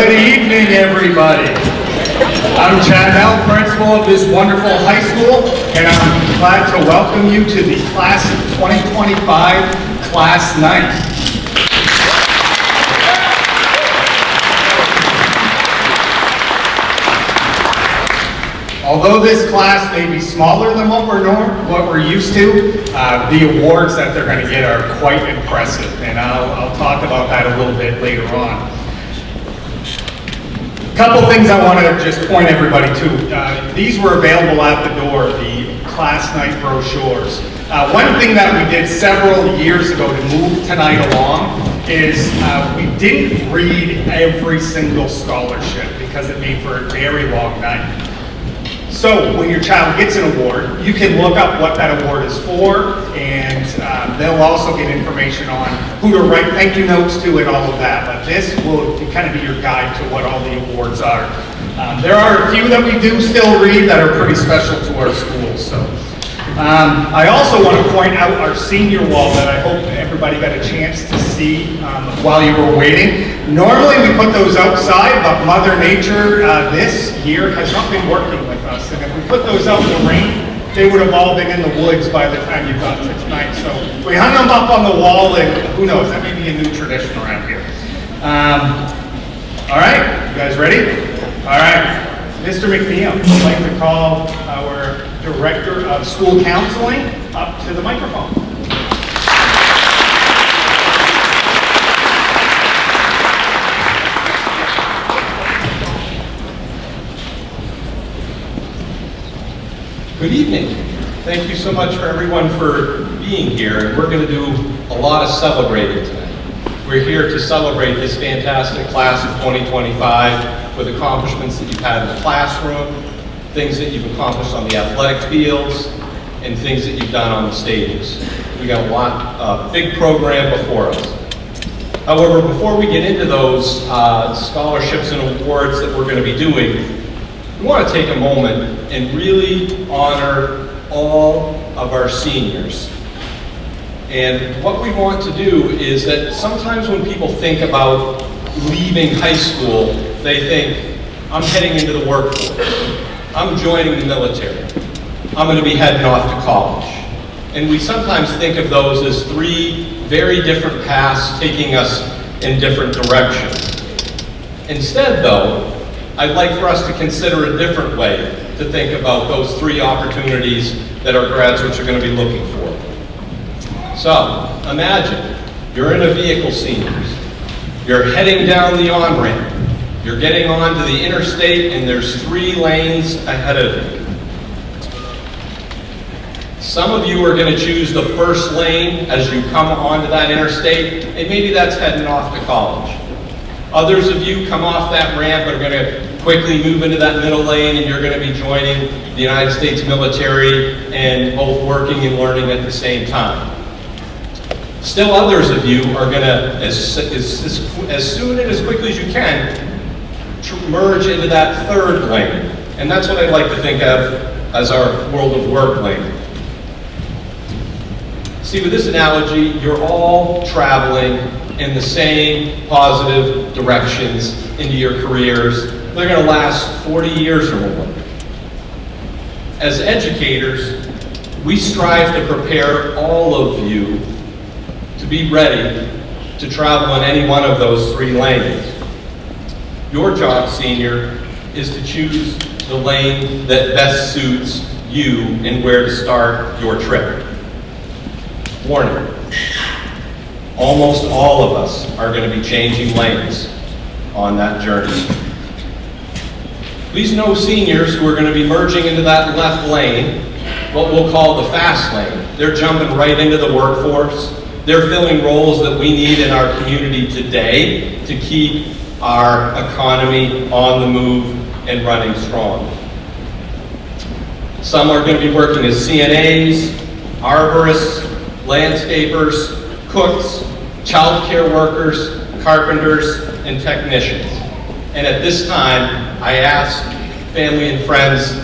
Good evening, everybody. I'm Chad Bell, principal of this wonderful high school, and I'm glad to welcome you to the Class of 2025 Class Night. Although this class may be smaller than what we're used to, the awards that they're going to get are quite impressive, and I'll talk about that a little bit later on. A couple things I want to just point everybody to. These were available at the door, the class night brochures. One thing that we did several years ago to move tonight along is we didn't read every single scholarship because it made for a very long night. So when your child gets an award, you can look up what that award is for, and they'll also get information on who to write thank you notes to and all of that. But this will kind of be your guide to what all the awards are. There are a few that we do still read that are pretty special to our schools. So I also want to point out our senior wall that I hope everybody got a chance to see while you were waiting. Normally we put those outside, but Mother Nature this year has not been working with us. And if we put those out in the rain, they would have all been in the woods by the time you got to tonight. So we hung them up on the wall, and who knows, that may be a new tradition around here. All right, you guys ready? All right, Mr. McNeil, I'd like to call our Director of School Counseling up to the microphone. Good evening. Thank you so much for everyone for being here. And we're going to do a lot of celebrating tonight. We're here to celebrate this fantastic class of 2025 with accomplishments that you've had in the classroom, things that you've accomplished on the athletic fields, and things that you've done on the stages. We got a big program before us. However, before we get into those scholarships and awards that we're going to be doing, we want to take a moment and really honor all of our seniors. And what we want to do is that sometimes when people think about leaving high school, they think, I'm heading into the workforce. I'm joining the military. I'm going to be heading off to college. And we sometimes think of those as three very different paths taking us in different directions. Instead, though, I'd like for us to consider a different way to think about those three opportunities that our graduates are going to be looking for. So, imagine you're in a vehicle, seniors. You're heading down the on-ramp. You're getting onto the interstate, and there's 3 lanes ahead of you. Some of you are going to choose the first lane as you come onto that interstate, and maybe that's heading off to college. Others of you come off that ramp and are going to quickly move into that middle lane, and you're going to be joining the United States military and both working and learning at the same time. Still others of you are going to, as soon and as quickly as you can, merge into that third lane. And that's what I like to think of as our world of work lane. See, with this analogy, you're all traveling in the same positive directions into your careers. They're going to last 40 years or more. As educators, we strive to prepare all of you to be ready to travel in any one of those 3 lanes. Your job, senior, is to choose the lane that best suits you and where to start your trip. Warning, almost all of us are going to be changing lanes on that journey. Please know, seniors who are going to be merging into that left lane, what we'll call the fast lane. They're jumping right into the workforce. They're filling roles that we need in our community today to keep our economy on the move and running strong. Some are going to be working as CNAs, arborists, landscapers, cooks, child care workers, carpenters, and technicians. And at this time, I ask family and friends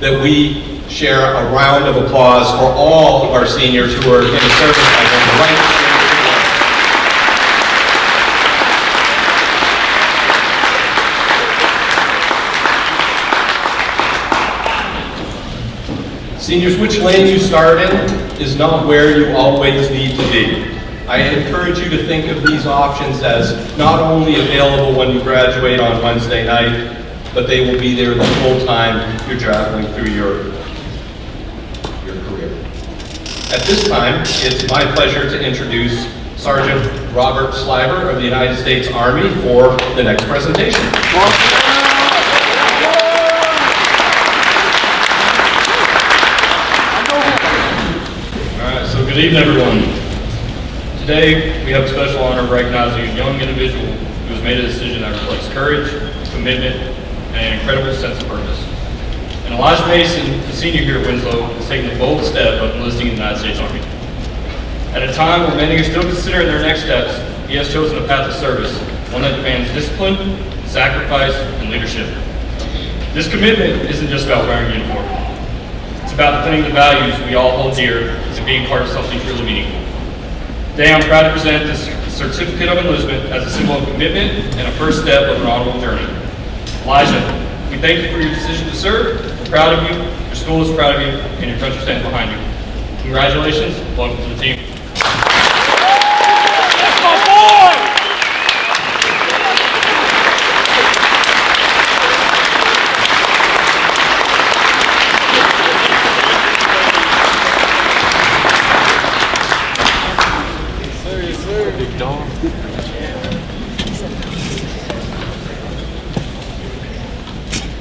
that we share a round of applause for all of our seniors who are in service on the right. Seniors, which lane you start in is not where you always need to be. I encourage you to think of these options as not only available when you graduate on Wednesday night, but they will be there the whole time you're traveling through your career. At this time, it's my pleasure to introduce Sergeant Robert Sliver of the United States Army for the next presentation. Alright, so good evening everyone. Today, we have a special honor of recognizing a young individual who has made a decision that reflects courage, commitment, and an incredible sense of purpose. And Elijah Mason, a senior here at Winslow, has taken the bold step of enlisting in the United States Army. At a time where many are still considering their next steps, he has chosen a path of service, one that demands discipline, sacrifice, and leadership. This commitment isn't just about wearing a uniform. It's about defending the values we all hold dear and being part of something truly meaningful. Today, I'm proud to present this certificate of enlistment as a symbol of commitment and a first step of an honorable journey. Elijah, we thank you for your decision to serve. We're proud of you, your school is proud of you, and your country stands behind you. Congratulations, welcome to the team. That's my boy! Big dog.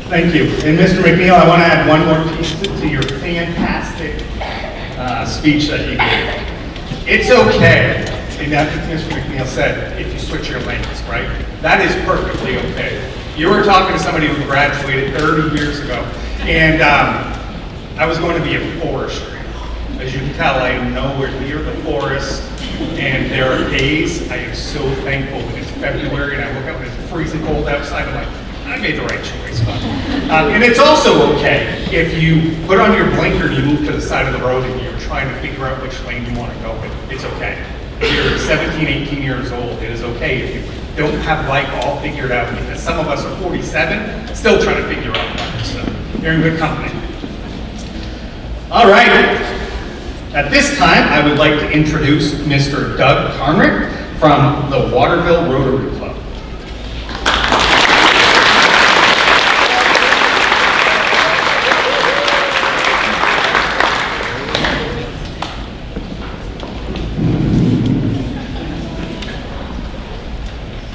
Thank you. And Mr. McNeil, I want to add one more piece to your fantastic speech that you gave. It's okay, and that's what Mr. McNeil said, if you switch your lanes, right? That is perfectly okay. You were talking to somebody who graduated 30 years ago, and I was going to be a forester. As you can tell, I am nowhere near the forest, and there are days I am so thankful when it's February and I look up and it's freezing cold outside. I'm like, I made the right choice. And it's also okay if you put on your blinker and you move to the side of the road and you're trying to figure out which lane you want to go in. It's okay. If you're 17, 18 years old, it is okay if you don't have life all figured out, because some of us are 47, still trying to figure out life. So you're in good company. All right. At this time, I would like to introduce Mr. Doug Conrick from the Waterville Rotary Club.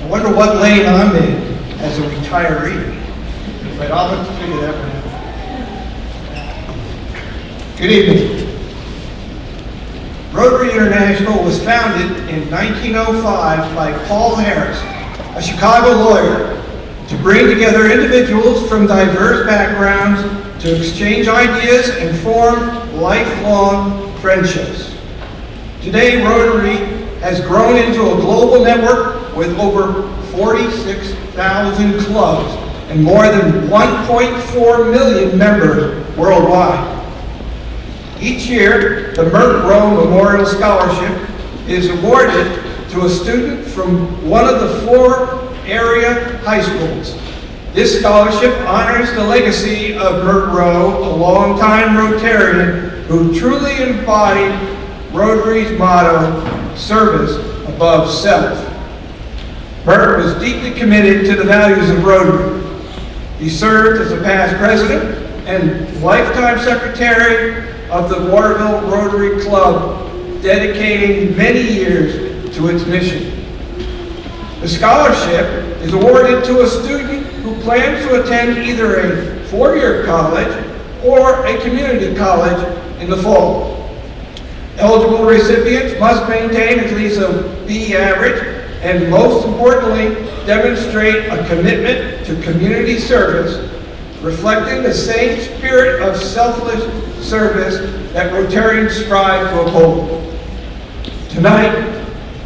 I wonder what lane I'm in as a retiree, but I'll have to figure that one out. Good evening. Rotary International was founded in 1905 by Paul Harris, a Chicago lawyer, to bring together individuals from diverse backgrounds to exchange ideas and form lifelong friendships. Today, Rotary has grown into a global network with over 46,000 clubs and more than 1.4 million members worldwide. Each year, the Mert Rowe Memorial Scholarship is awarded to a student from one of the 4 area high schools. This scholarship honors the legacy of Mert Rowe, a longtime Rotarian who truly embodied Rotary's motto, service above self. Mert was deeply committed to the values of Rotary. He served as a past president and lifetime secretary of the Waterville Rotary Club, dedicating many years to its mission. The scholarship is awarded to a student who plans to attend either a 4-year college or a community college in the fall. Eligible recipients must maintain at least a B average and, most importantly, demonstrate a commitment to community service, reflecting the same spirit of selfless service that Rotarians strive to uphold. Tonight,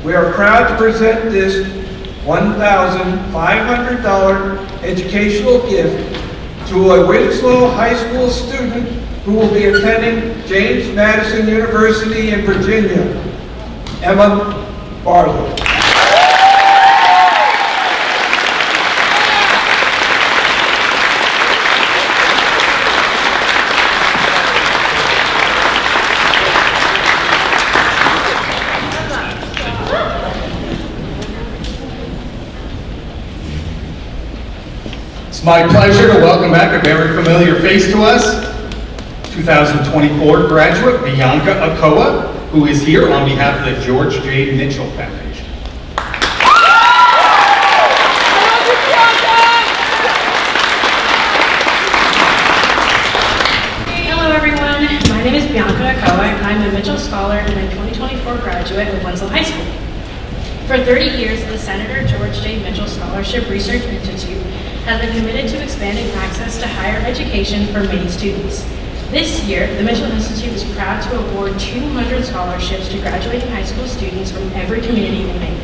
we are proud to present this $1,500 educational gift to a Winslow High School student who will be attending James Madison University in Virginia, Emma Barlow. It's my pleasure to welcome back a very familiar face to us, 2024 graduate Bianca Akoa, who is here on behalf of the George J. Mitchell Foundation. Hello everyone, my name is Bianca Akoa and I'm a Mitchell Scholar and a 2024 graduate of Winslow High School. For 30 years, the Senator George J. Mitchell Scholarship Research Institute has been committed to expanding access to higher education for Maine students. This year, the Mitchell Institute is proud to award 200 scholarships to graduating high school students from every community in Maine.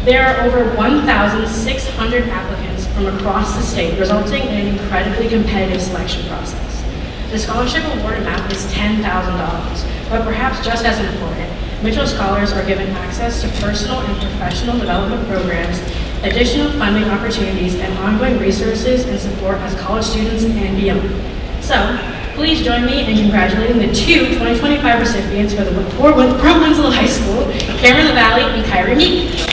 There are over 1,600 applicants from across the state, resulting in an incredibly competitive selection process. The scholarship award amount is $10,000, but perhaps just as important, Mitchell Scholars are given access to personal and professional development programs, additional funding opportunities, and ongoing resources and support as college students and beyond. So, please join me in congratulating the two 2025 recipients from Winslow High School, Cameron LaValle and Kyrie Meek.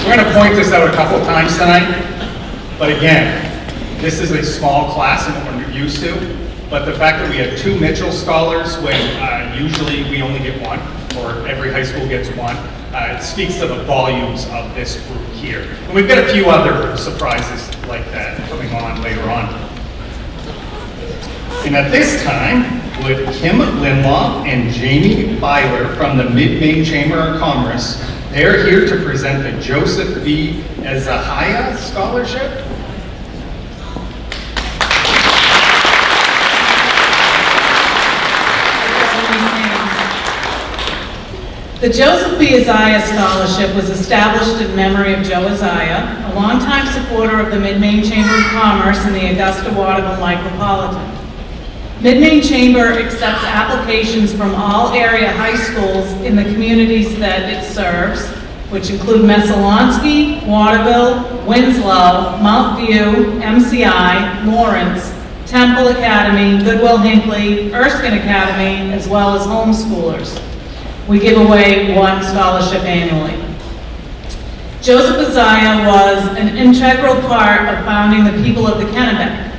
We're going to point this out a couple times tonight, but again, this is a small class and what we're used to, but the fact that we had two Mitchell Scholars when usually we only get one, or every high school gets one, it speaks to the volumes of this group here. And we've got a few other surprises like that coming on later on. And at this time, would Kim Linlaw and Jamie Byler from the Mid-Maine Chamber of Commerce, they're here to present the Joseph B. Azahaya Scholarship. The Joseph B. Azahaya Scholarship was established in memory of Joe Azahaya, a longtime supporter of the Mid-Maine Chamber of Commerce and the Augusta-Waterville Micropolitan. Mid-Maine Chamber accepts applications from all area high schools in the communities that it serves, which include Messalonskee, Waterville, Winslow, Mount View, MCI, Lawrence, Temple Academy, Goodwill Hinckley, Erskine Academy, as well as homeschoolers. We give away one scholarship annually. Joseph Azahaya was an integral part of founding the People of the Kennebec,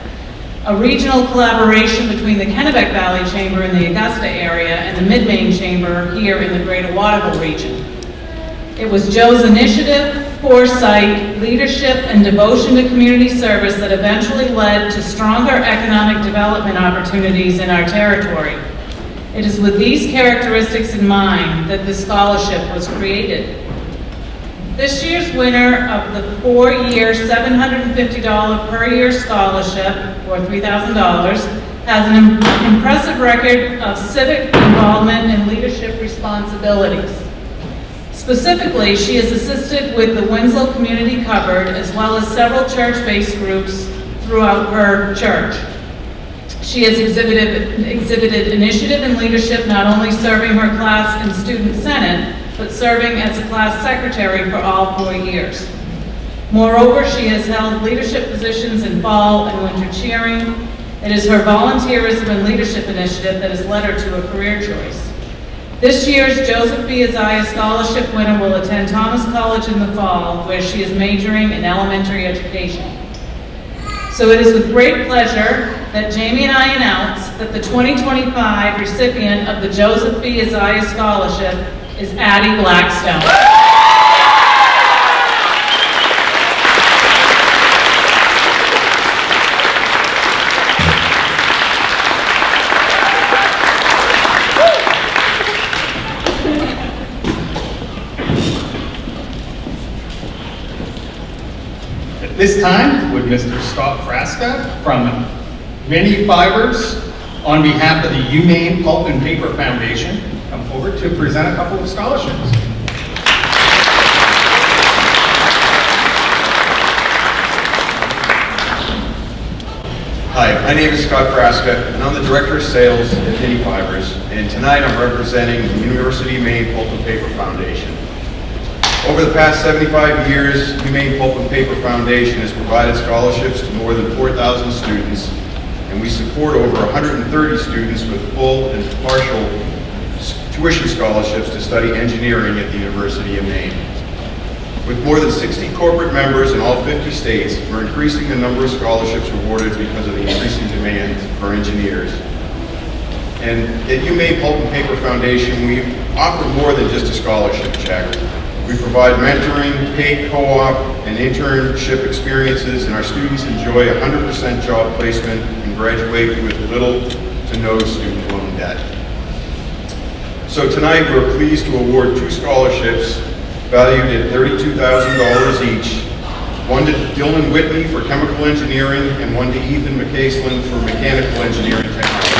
a regional collaboration between the Kennebec Valley Chamber in the Augusta area and the Mid-Maine Chamber here in the Greater Waterville region. It was Joe's initiative, foresight, leadership, and devotion to community service that eventually led to stronger economic development opportunities in our territory. It is with these characteristics in mind that this scholarship was created. This year's winner of the 4-year $750 per year scholarship, or $3,000, has an impressive record of civic involvement and leadership responsibilities. Specifically, she has assisted with the Winslow Community Cupboard as well as several church-based groups throughout her church. She has exhibited initiative and leadership, not only serving her class in student senate, but serving as a class secretary for all 4 years. Moreover, she has held leadership positions in fall and winter cheering. It is her volunteerism and leadership initiative that has led her to a career choice. This year's Joseph B. Azahaya Scholarship winner will attend Thomas College in the fall, where she is majoring in elementary education. So it is with great pleasure that Jamie and I announce that the 2025 recipient of the Joseph B. Azahaya Scholarship is Addie Blackstone. At this time, would Mr. Scott Frasca from Many Fibers, on behalf of the UMaine Pulp and Paper Foundation, come forward to present a couple of scholarships. Hi, my name is Scott Frasca, and I'm the Director of Sales at Many Fibers, and tonight I'm representing the University of Maine Pulp and Paper Foundation. Over the past 75 years, Humane Pulp and Paper Foundation has provided scholarships to more than 4,000 students, and we support over 130 students with full and partial tuition scholarships to study engineering at the University of Maine. With more than 60 corporate members in all 50 states, we're increasing the number of scholarships awarded because of the increasing demand for engineers. And at Humane Pulp and Paper Foundation, we offer more than just a scholarship check. We provide mentoring, paid co-op, and internship experiences, and our students enjoy 100% job placement and graduate with little to no student loan debt. So tonight, we're pleased to award 2 scholarships valued at $32,000 each, one to Dylan Whitney for chemical engineering and one to Ethan McCaslin for mechanical engineering technology.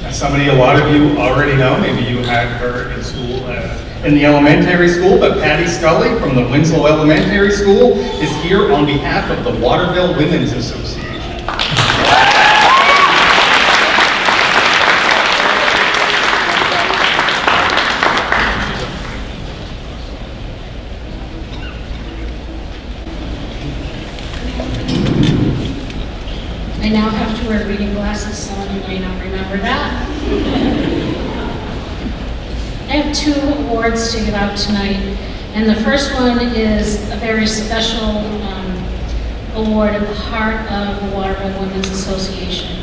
Somebody a lot of you already know, maybe you had her in school, in the elementary school, but Patty Scully from the Winslow Elementary School is here on behalf of the Waterville Women's Association. I now have to wear reading glasses, some of you may not remember that. I have 2 awards to give out tonight, and the first one is a very special award at the heart of the Waterville Women's Association.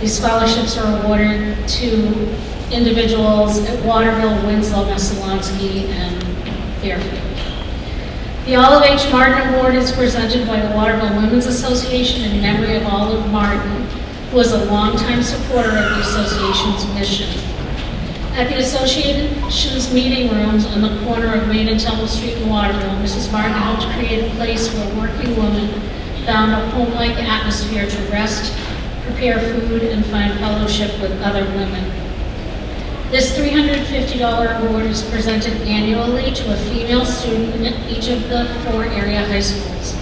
These scholarships are awarded to individuals at Waterville, Winslow, Messalonsky, and Fairfield. The Olive H. Martin Award is presented by the Waterville Women's Association in memory of Olive Martin, who was a longtime supporter of the association's mission. At the association's meeting rooms on the corner of Main and Temple Street in Waterville, Mrs. Martin helped create a place where working women found a home-like atmosphere to rest, prepare food, and find fellowship with other women. This $350 award is presented annually to a female student at each of the 4 area high schools.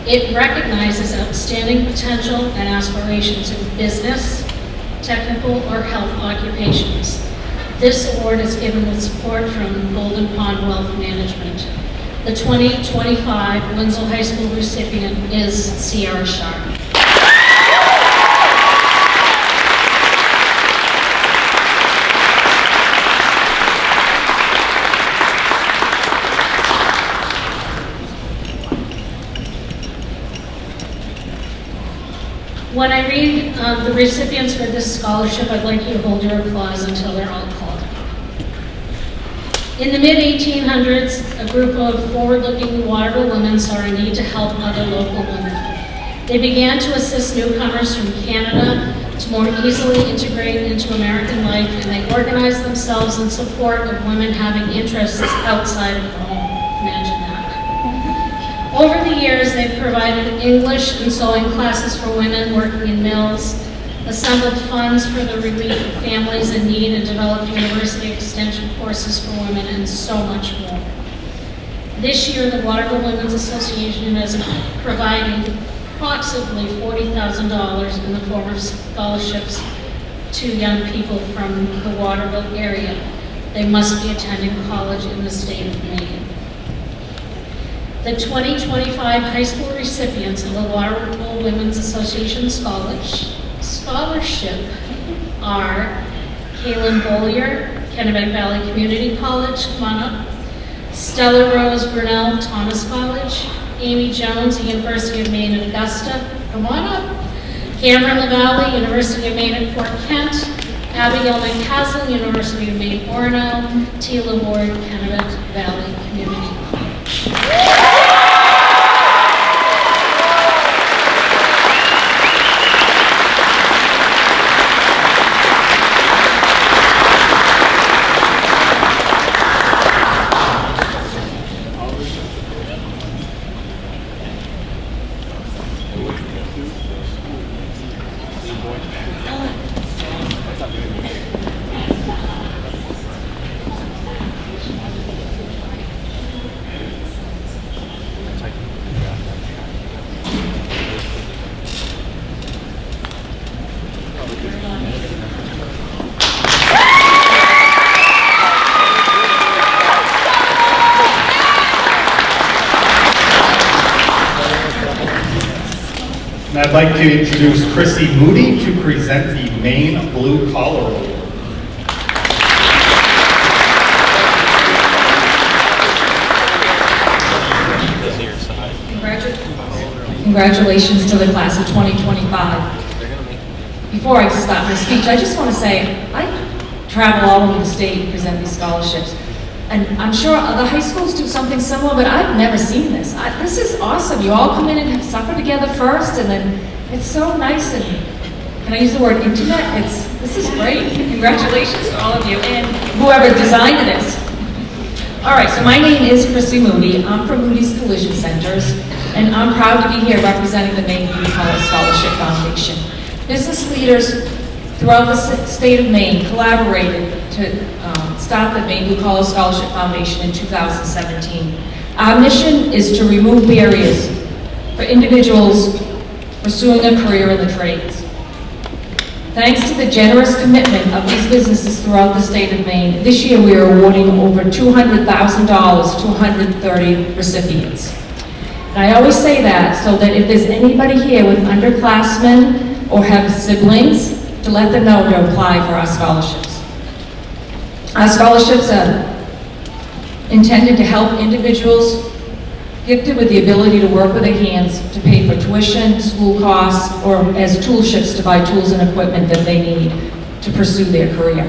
It recognizes outstanding potential and aspirations in business, technical, or health occupations. This award is given with support from Golden Pond Wealth Management. The 2025 Winslow High School recipient is Sierra Sharp. When I read the recipients for this scholarship, I'd like you to hold your applause until they're all called. In the mid-1800s, a group of forward-looking Waterville women saw a need to help other local women. They began to assist newcomers from Canada to more easily integrate into American life, and they organized themselves in support of women having interests outside of the home. Imagine that. Over the years, they've provided English and sewing classes for women working in mills, assembled funds for the relief of families in need, and developed university extension courses for women, and so much more. This year, the Waterville Women's Association is providing approximately $40,000 in the form of scholarships to young people from the Waterville area. They must be attending college in the state of Maine. The 2025 high school recipients of the Waterville Women's Association scholarship are Kaylin Bollier, Kennebec Valley Community College, come on up. Stella Rose Brunel, Thomas College. Amy Jones, University of Maine at Augusta, come on up. Cameron LaValle, University of Maine at Fort Kent. Abigail McCaslin, University of Maine, Orono. Tila Ward, Kennebec Valley Community College. I'd like to introduce Chrissy Moody to present the Maine Blue Collar Award. Congratulations to the class of 2025. Before I start my speech, I just want to say, I travel all over the state and present these scholarships. And I'm sure other high schools do something similar, but I've never seen this. This is awesome. You all come in and have supper together first, and then it's so nice. And can I use the word intimate? This is great. Congratulations to all of you and whoever designed this. All right, so my name is Chrissy Moody. I'm from Moody's Collision Centers, and I'm proud to be here representing the Maine Blue Collar Scholarship Foundation. Business leaders throughout the state of Maine collaborated to start the Maine Blue Collar Scholarship Foundation in 2017. Our mission is to remove barriers for individuals pursuing a career in the trades. Thanks to the generous commitment of these businesses throughout the state of Maine, this year we are awarding over $200,000 to 130 recipients. And I always say that so that if there's anybody here with underclassmen or have siblings, to let them know to apply for our scholarships. Our scholarships are intended to help individuals gifted with the ability to work with their hands to pay for tuition, school costs, or as toolships to buy tools and equipment that they need to pursue their career.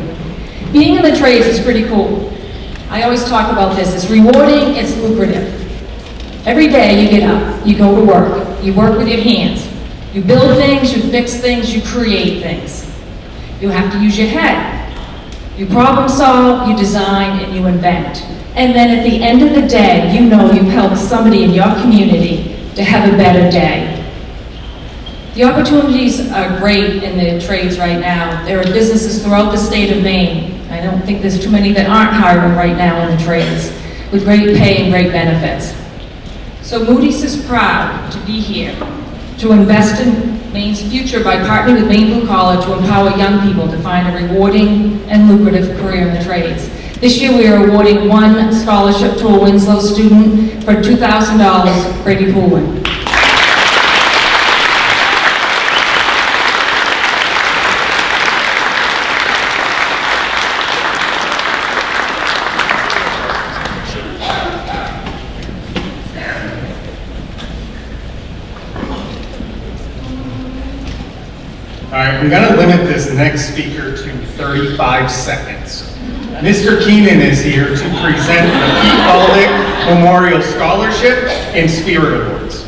Being in the trades is pretty cool. I always talk about this. It's rewarding, it's lucrative. Every day you get up, you go to work, you work with your hands. You build things, you fix things, you create things. You have to use your head. You problem solve, you design, and you invent. And then at the end of the day, you know you've helped somebody in your community to have a better day. The opportunities are great in the trades right now. There are businesses throughout the state of Maine. I don't think there's too many that aren't hiring right now in the trades, with great pay and great benefits. So Moody's is proud to be here to invest in Maine's future by partnering with Maine Blue Collar to empower young people to find a rewarding and lucrative career in the trades. This year we are awarding one scholarship to a Winslow student for $2,000, Brady Poolwin. All right, I'm going to limit this next speaker to 35 seconds. Mr. Keenan is here to present the Pete Baldick Memorial Scholarship and Spirit Awards.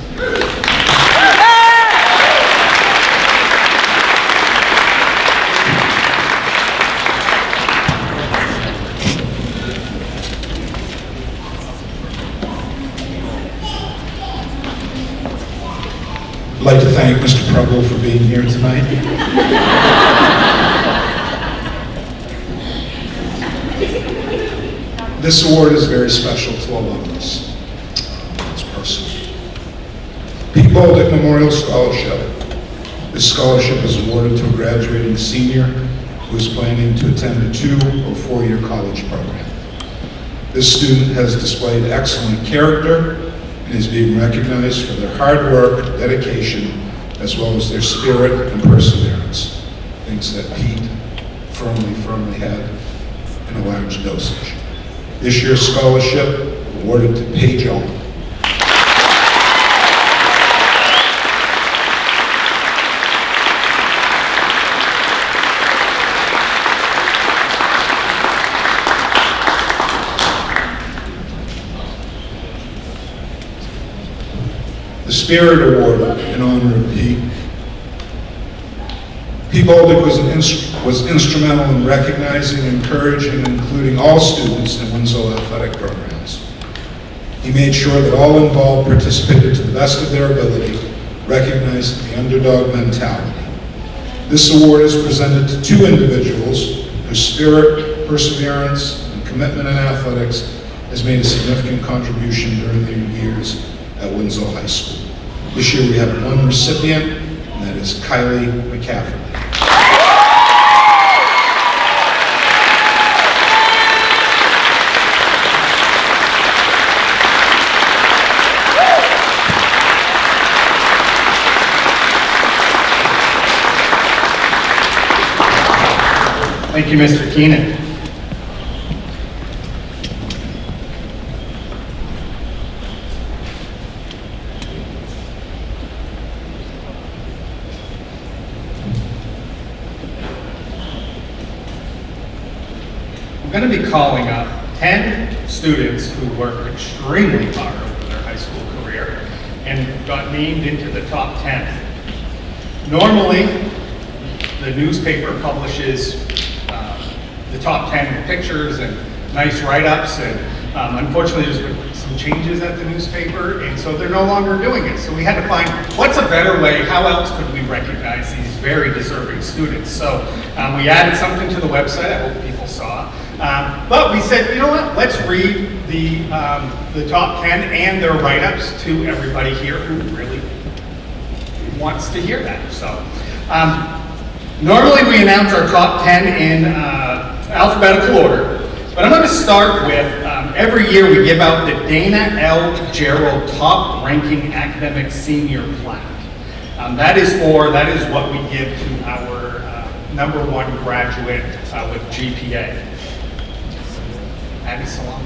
I'd like to thank Mr. Preble for being here tonight. This award is very special to all of us. It's personal. Pete Baldick Memorial Scholarship. This scholarship is awarded to a graduating senior who is planning to attend a 2- or 4-year college program. This student has displayed excellent character and is being recognized for their hard work, dedication, as well as their spirit and perseverance, things that Pete firmly had in a large dosage. This year's scholarship awarded to Paige Owen. The Spirit Award in honor of Pete. Pete Baldick was instrumental in recognizing, encouraging, and including all students in Winslow athletic programs. He made sure that all involved participated to the best of their ability, recognizing the underdog mentality. This award is presented to 2 individuals whose spirit, perseverance, and commitment in athletics has made a significant contribution during their years at Winslow High School. This year we have 1 recipient, and that is Kylie McCafferty. Thank you, Mr. Keenan. I'm going to be calling up 10 students who worked extremely hard over their high school career and got named into the top 10. Normally, the newspaper publishes the top 10 with pictures and nice write-ups, and unfortunately there's been some changes at the newspaper, and so they're no longer doing it. So we had to find what's a better way, how else could we recognize these very deserving students. So we added something to the website, I hope people saw. But we said, you know what, let's read the top 10 and their write-ups to everybody here who really wants to hear that. So normally we announce our top 10 in alphabetical order, but I'm going to start with, every year we give out the Dana L. Gerald Top Ranking Academic Senior Plaque. That is what we give to our #1 graduate with GPA. Abby Salam.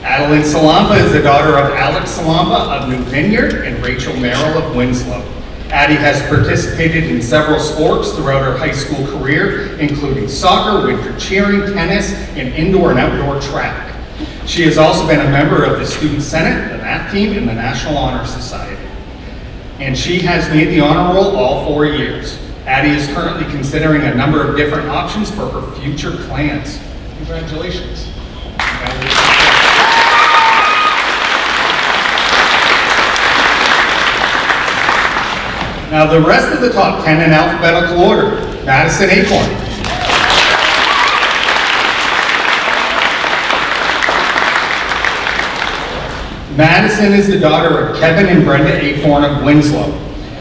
Adeline Salampa is the daughter of Alex Salampa of New Vineyard and Rachel Merrill of Winslow. Addie has participated in several sports throughout her high school career, including soccer, winter cheering, tennis, and indoor and outdoor track. She has also been a member of the Student Senate, the math team, and the National Honor Society. And she has made the honor roll all 4 years. Addie is currently considering a number of different options for her future plans. Congratulations. Now the rest of the top 10 in alphabetical order. Madison Acorn. Madison is the daughter of Kevin and Brenda Acorn of Winslow.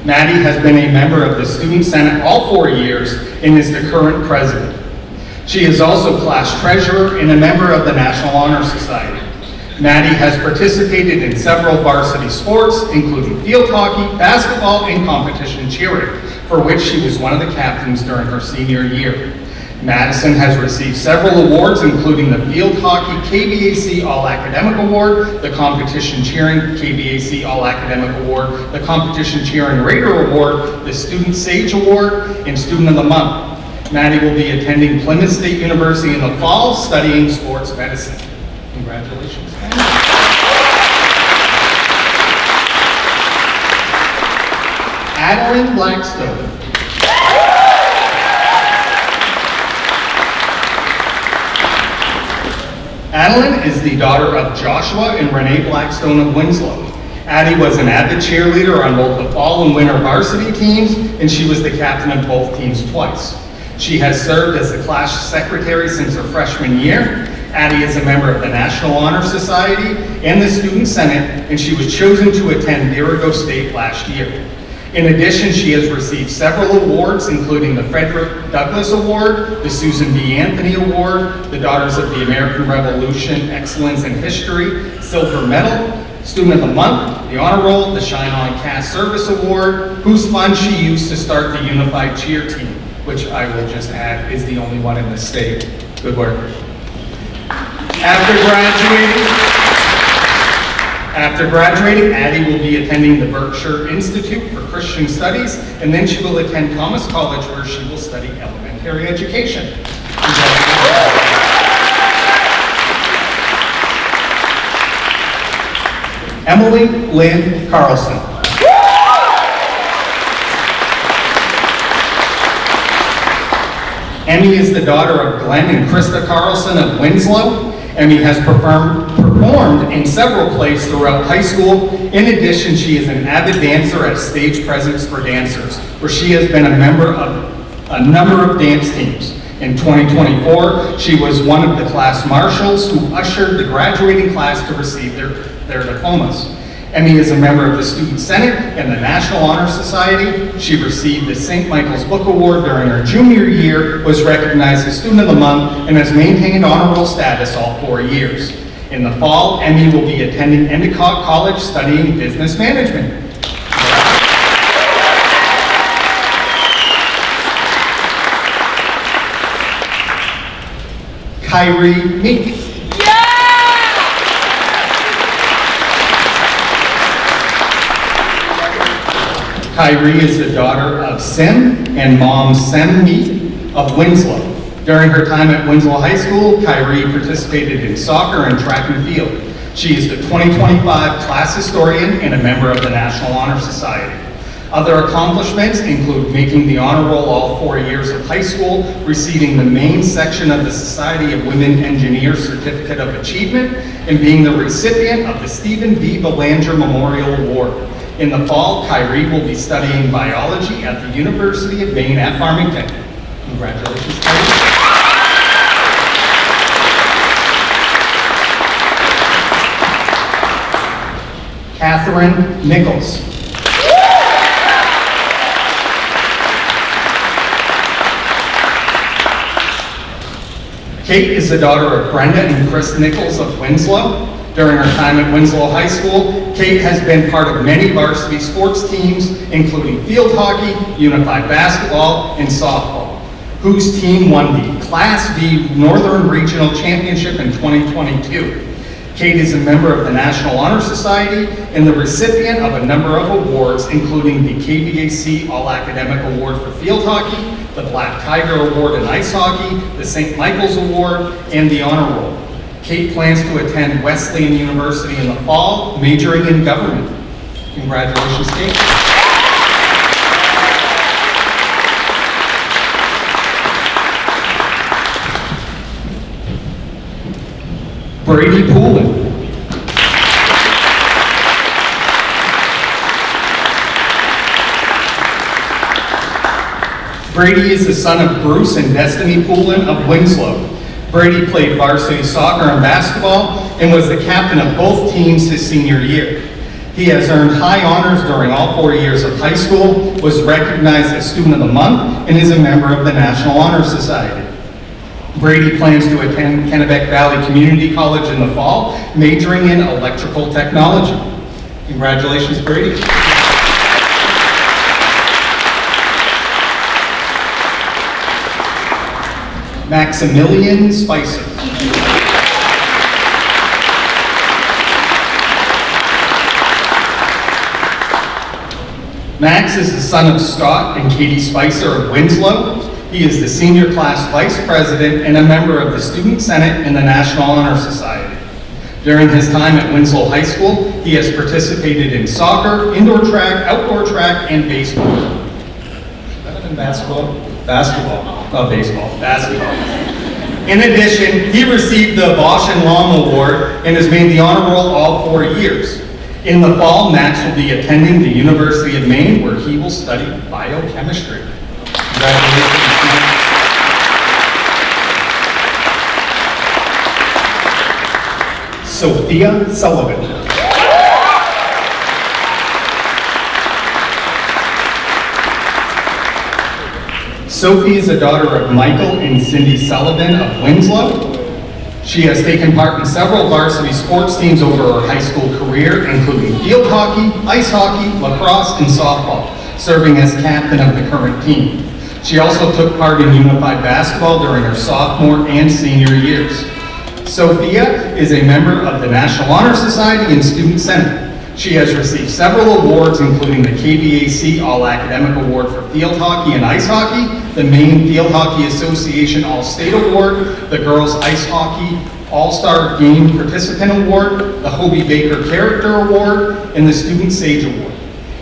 Maddie has been a member of the Student Senate all 4 years and is the current president. She is also class treasurer and a member of the National Honor Society. Maddie has participated in several varsity sports, including field hockey, basketball, and competition cheering, for which she was one of the captains during her senior year. Madison has received several awards, including the Field Hockey KBAC All-Academic Award, the Competition Cheering KBAC All-Academic Award, the Competition Cheering Raider Award, the Student Sage Award, and Student of the Month. Maddie will be attending Plymouth State University in the fall, studying sports medicine. Congratulations. Adeline Blackstone. Adeline is the daughter of Joshua and Renee Blackstone of Winslow. Addie was an avid cheerleader on both the fall and winter varsity teams, and she was the captain of both teams twice. She has served as the class secretary since her freshman year. Addie is a member of the National Honor Society and the Student Senate, and she was chosen to attend Virago State last year. In addition, she has received several awards, including the Frederick Douglass Award, the Susan B. Anthony Award, the Daughters of the American Revolution Excellence in History, Silver Medal, Student of the Month, the Honor Roll, the Shine On Cast Service Award, whose funds she used to start the Unified Cheer Team, which I will just add is the only one in the state. Good work. After graduating, Addie will be attending the Berkshire Institute for Christian Studies, and then she will attend Thomas College, where she will study elementary education. Emily Lynn Carlson. Emmy is the daughter of Glenn and Krista Carlson of Winslow. Emmy has performed in several plays throughout high school. In addition, she is an avid dancer at Stage Presence for Dancers, where she has been a member of a number of dance teams. In 2024, she was one of the class marshals who ushered the graduating class to receive their diplomas. Emmy is a member of the Student Senate and the National Honor Society. She received the St. Michael's Book Award during her junior year, was recognized as Student of the Month, and has maintained honor roll status all 4 years. In the fall, Emmy will be attending Endicott College studying business management. Kyrie Meek. Kyrie is the daughter of Sim and mom Sem Meek of Winslow. During her time at Winslow High School, Kyrie participated in soccer and track and field. She is the 2025 class historian and a member of the National Honor Society. Other accomplishments include making the honor roll all 4 years of high school, receiving the main section of the Society of Women Engineers Certificate of Achievement, and being the recipient of the Stephen B. Belanger Memorial Award. In the fall, Kyrie will be studying biology at the University of Maine at Farmington. Congratulations, Kyrie. Catherine Nichols. Kate is the daughter of Brenda and Chris Nichols of Winslow. During her time at Winslow High School, Kate has been part of many varsity sports teams, including field hockey, unified basketball, and softball, whose team won the Class B Northern Regional Championship in 2022. Kate is a member of the National Honor Society and the recipient of a number of awards, including the KVAC All-Academic Award for Field Hockey, the Black Tiger Award in Ice Hockey, the St. Michael's Award, and the Honor Roll. Kate plans to attend Wesleyan University in the fall, majoring in government. Congratulations, Kate. Brady Poulin. Brady is the son of Bruce and Destiny Poulin of Winslow. Brady played varsity soccer and basketball and was the captain of both teams his senior year. He has earned high honors during all 4 years of high school, was recognized as Student of the Month, and is a member of the National Honor Society. Brady plans to attend Kennebec Valley Community College in the fall, majoring in electrical technology. Congratulations, Brady. Maximilian Spicer. Max is the son of Scott and Katie Spicer of Winslow. He is the senior class vice president and a member of the Student Senate and the National Honor Society. During his time at Winslow High School, he has participated in soccer, indoor track, outdoor track, and baseball. Better than basketball? Basketball. Not baseball, basketball. In addition, he received the Bosch and Long Award and has made the honor roll all 4 years. In the fall, Max will be attending the University of Maine, where he will study biochemistry. Congratulations, Max. Sophia Sullivan. Sophie is the daughter of Michael and Cindy Sullivan of Winslow. She has taken part in several varsity sports teams over her high school career, including field hockey, ice hockey, lacrosse, and softball, serving as captain of the current team. She also took part in unified basketball during her sophomore and senior years. Sophia is a member of the National Honor Society and Student Senate. She has received several awards, including the KVAC All-Academic Award for Field Hockey and Ice Hockey, the Maine Field Hockey Association All-State Award, the Girls Ice Hockey All-Star Game Participant Award, the Hobie Baker Character Award, and the Student Sage Award.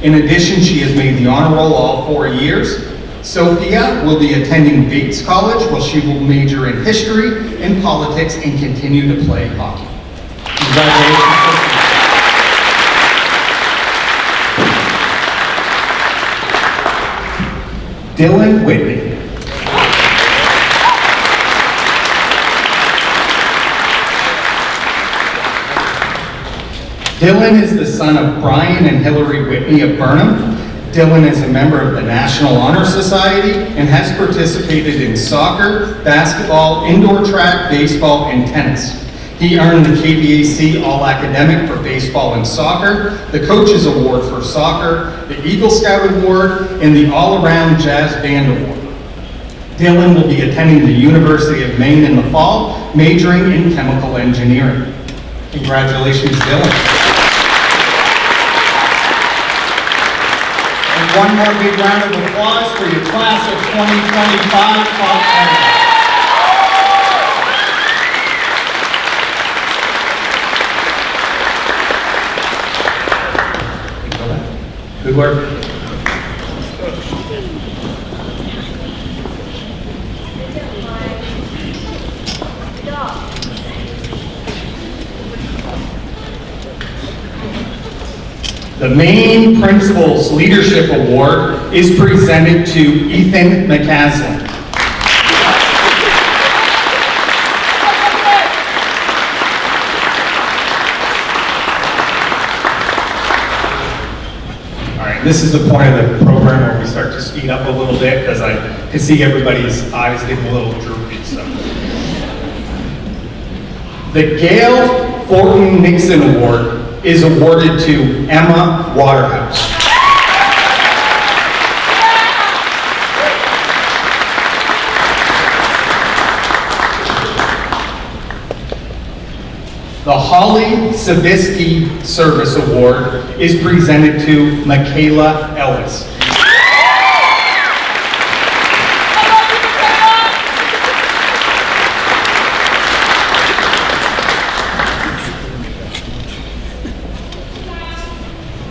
In addition, she has made the honor roll all 4 years. Sophia will be attending Bates College, where she will major in history and politics and continue to play hockey. Congratulations, Sophia. Dylan Whitney. Dylan is the son of Brian and Hillary Whitney of Burnham. Dylan is a member of the National Honor Society and has participated in soccer, basketball, indoor track, baseball, and tennis. He earned the KVAC All-Academic for baseball and soccer, the Coaches Award for soccer, the Eagle Scout Award, and the All-Around Jazz Band Award. Dylan will be attending the University of Maine in the fall, majoring in chemical engineering. Congratulations, Dylan. And one more big round of applause for your class of 2025 top honors. Good work. The Maine Principal's Leadership Award is presented to Ethan McCaslin. This is the point of the program where we start to speed up a little bit because I can see everybody's eyes getting a little droopy. So, the Gail Fortin Nixon Award is awarded to Emma Waterhouse. The Holly Savitsky Service Award is presented to Michaela Ellis.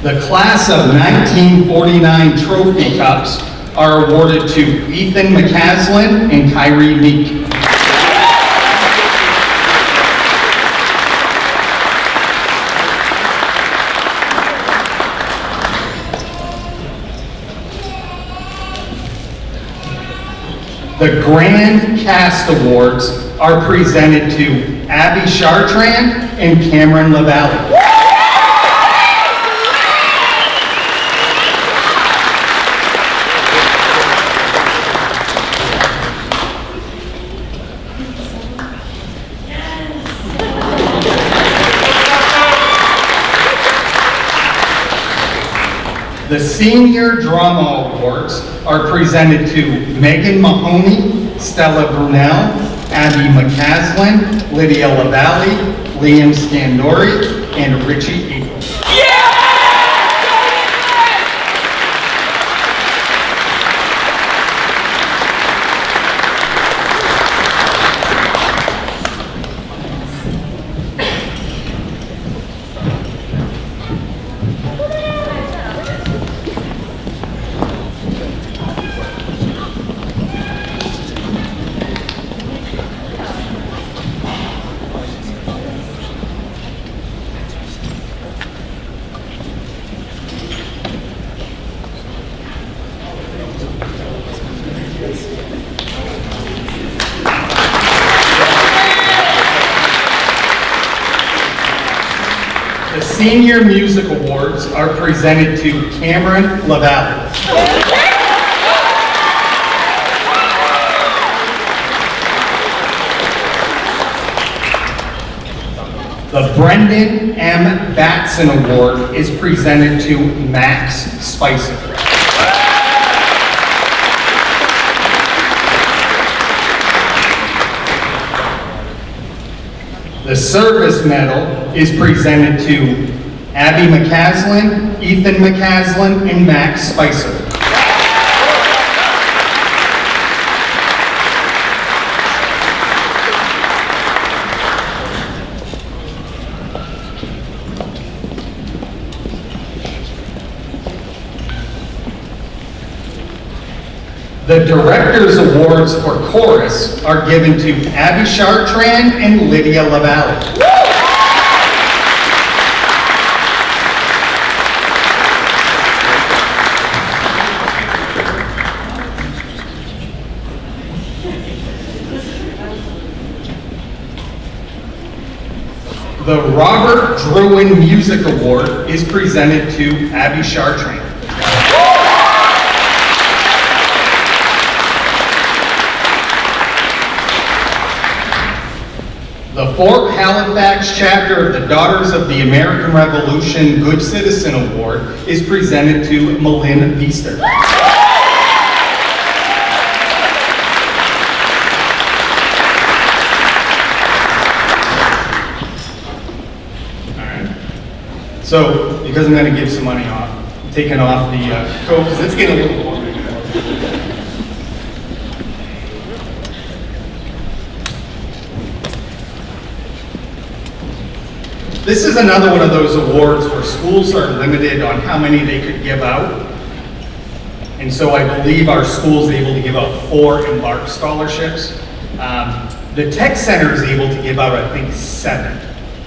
The class of 1949 trophy cups are awarded to Ethan McCaslin and Kyrie Meek. The Grand Cast Awards are presented to Abby Chartrand and Cameron LaValle. The Senior Drama Awards are presented to Megan Mahoney, Stella Brunel, Abby McCaslin, Lydia LaValle, Liam Scandori, and Richie Eagle. The Senior Music Awards are presented to Cameron LaValle. The Brendan M. Batson Award is presented to Max Spicer. The Service Medal is presented to Abby McCaslin, Ethan McCaslin, and Max Spicer. The Director's Awards for Chorus are given to Abby Chartrand and Lydia LaValle. The Robert Druin Music Award is presented to Abby Chartrain. The Fort Halifax chapter of the Daughters of the American Revolution Good Citizen Award is presented to Malin Beester. So, because I'm going to give some money off, I'm taking off the coat because it's getting a little warm. This is another one of those awards where schools are limited on how many they could give out. And so I believe our school is able to give out 4 Embark scholarships. The Tech Center is able to give out, I think, 7.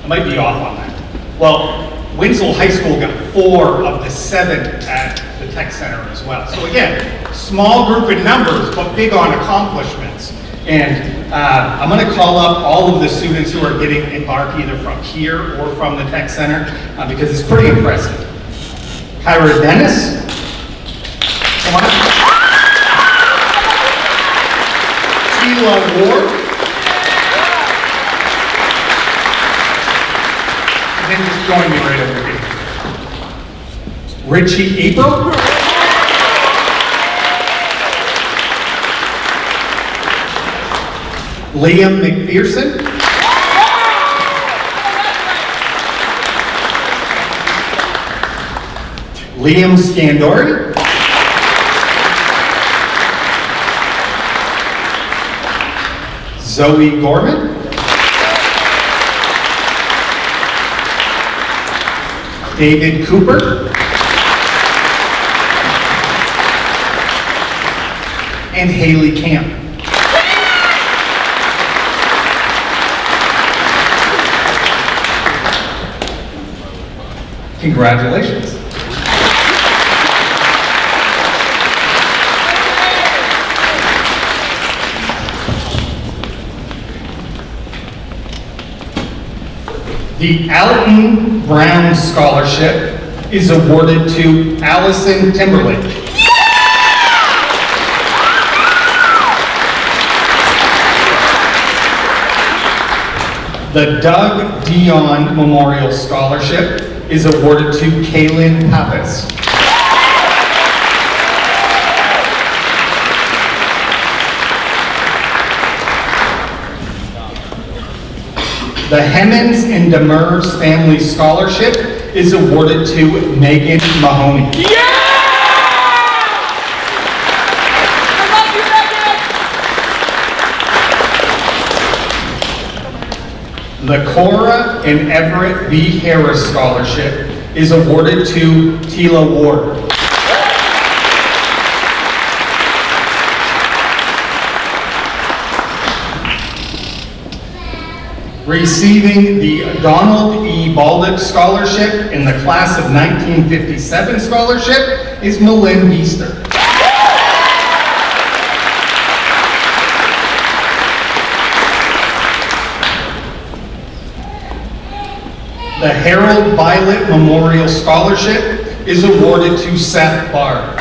I might be off on that. Well, Winslow High School got 4 of the 7 at the Tech Center as well. So again, small group in numbers, but big on accomplishments. And I'm going to call up all of the students who are getting Embark either from here or from the Tech Center because it's pretty impressive. Kyra Dennis, come on. Tila Ward. And then just join me right over here. Richie April. Liam McPherson. Liam Scandori. Zoe Gorman. David Cooper. And Haley Camp. Congratulations. The Alton Brown Scholarship is awarded to Allison Timberlake. The Doug Dion Memorial Scholarship is awarded to Kaylin Pappas. The Hemmons and Demers Family Scholarship is awarded to Megan Mahoney. The Cora and Everett B. Harris Scholarship is awarded to Tila Ward. Receiving the Donald E. Baldock Scholarship in the Class of 1957 Scholarship is Malin Beester. The Harold Violet Memorial Scholarship is awarded to Seth Barr.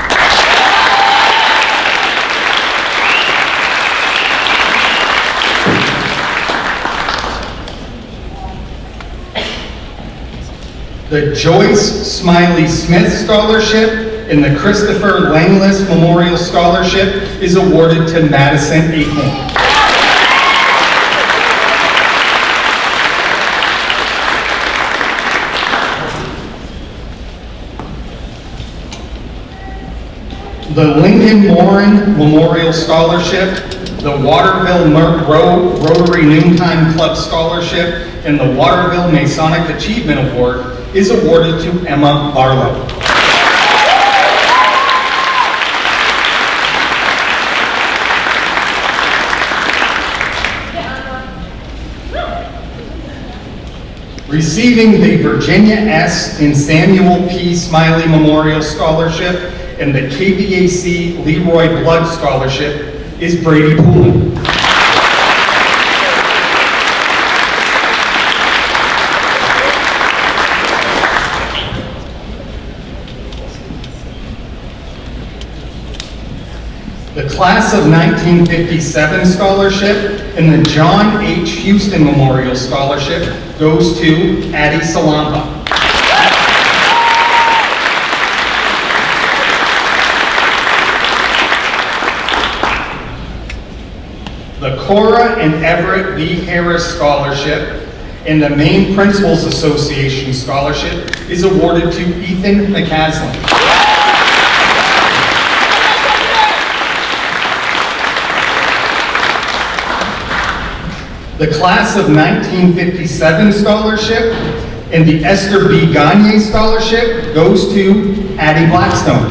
The Joyce Smiley Smith Scholarship and the Christopher Langless Memorial Scholarship is awarded to Madison Acorn. The Lincoln Morin Memorial Scholarship, the Waterville Rotary Noontime Club Scholarship, and the Waterville Masonic Achievement Award is awarded to Emma Barlow. Receiving the Virginia S. and Samuel P. Smiley Memorial Scholarship and the KVAC Leroy Blood Scholarship is Brady Pooley. Class of 1957 Scholarship and the John H. Houston Memorial Scholarship goes to Addie Salampa. The Cora and Everett B. Harris Scholarship and the Maine Principals Association Scholarship is awarded to Ethan McCaslin. The Class of 1957 Scholarship and the Esther B. Gagne Scholarship goes to Addie Blackstone.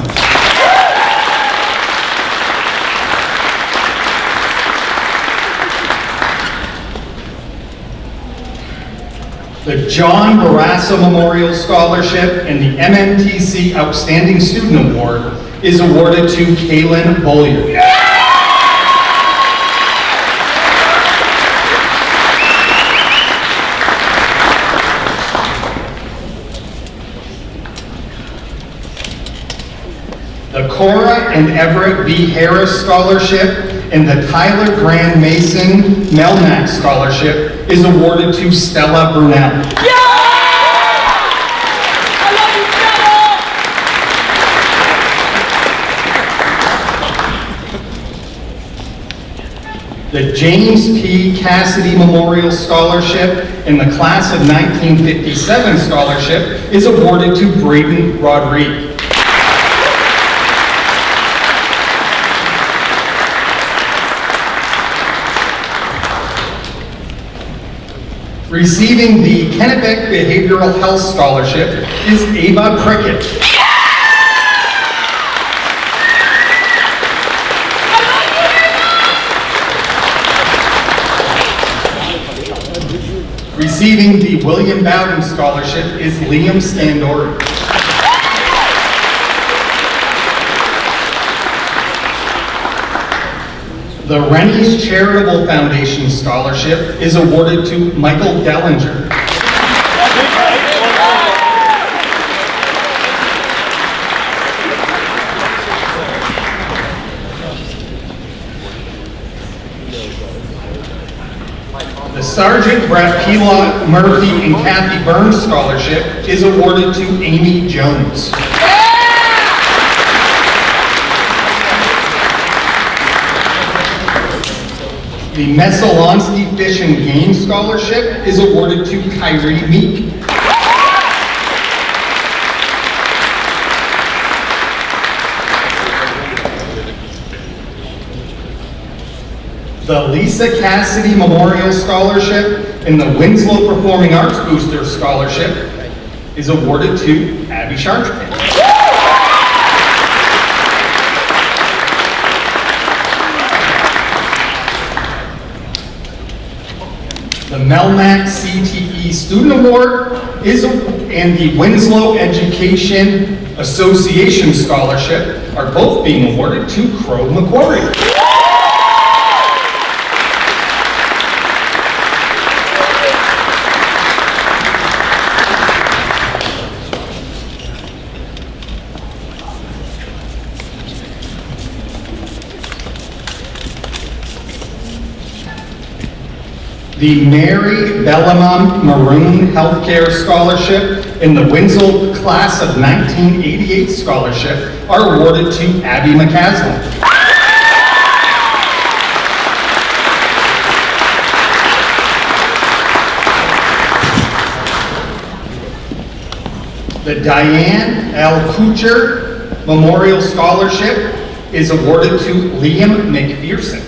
The John Barassa Memorial Scholarship and the MMTC Outstanding Student Award is awarded to Kaylin Bollier. The Cora and Everett B. Harris Scholarship and the Tyler Grand Mason Melmack Scholarship is awarded to Stella Brunel. The James P. Cassidy Memorial Scholarship and the Class of 1957 Scholarship is awarded to Braden Rodriguez. Receiving the Kennebec Behavioral Health Scholarship is Ava Prickett. Receiving the William Bowden Scholarship is Liam Scandori. The Rennie's Charitable Foundation Scholarship is awarded to Michael Dellinger. The Sergeant Brett Pelot Murphy and Kathy Burns Scholarship is awarded to Amy Jones. The Messalonsky Fish and Game Scholarship is awarded to Kyrie Meek. The Lisa Cassidy Memorial Scholarship and the Winslow Performing Arts Booster Scholarship is awarded to Abby Chartrand. The Melmac CTE Student Award and the Winslow Education Association Scholarship are both being awarded to Crow McQuarrie. The Mary Bellamont Maroon Healthcare Scholarship and the Winslow Class of 1988 Scholarship are awarded to Abby McCaslin. The Diane L. Kuchar Memorial Scholarship is awarded to Liam McPherson.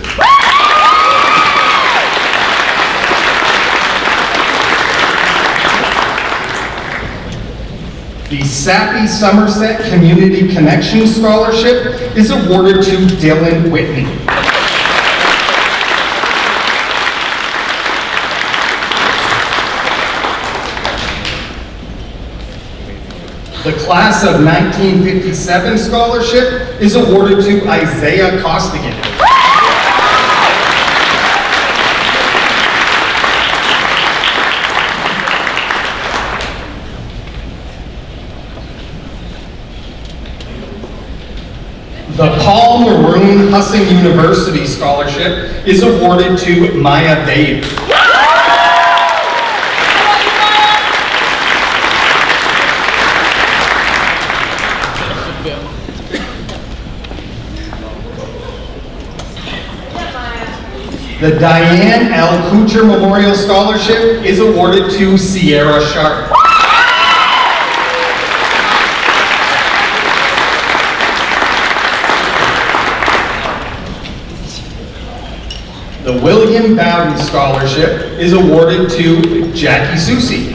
The Sappy Somerset Community Connection Scholarship is awarded to Dylan Whitney. The Class of 1957 Scholarship is awarded to Isaiah Costigan. The Paul Maroon Hussing University Scholarship is awarded to Maya Babe. The Diane L. Kuchar Memorial Scholarship is awarded to Sierra Sharp. The William Bowden Scholarship is awarded to Jackie Susi.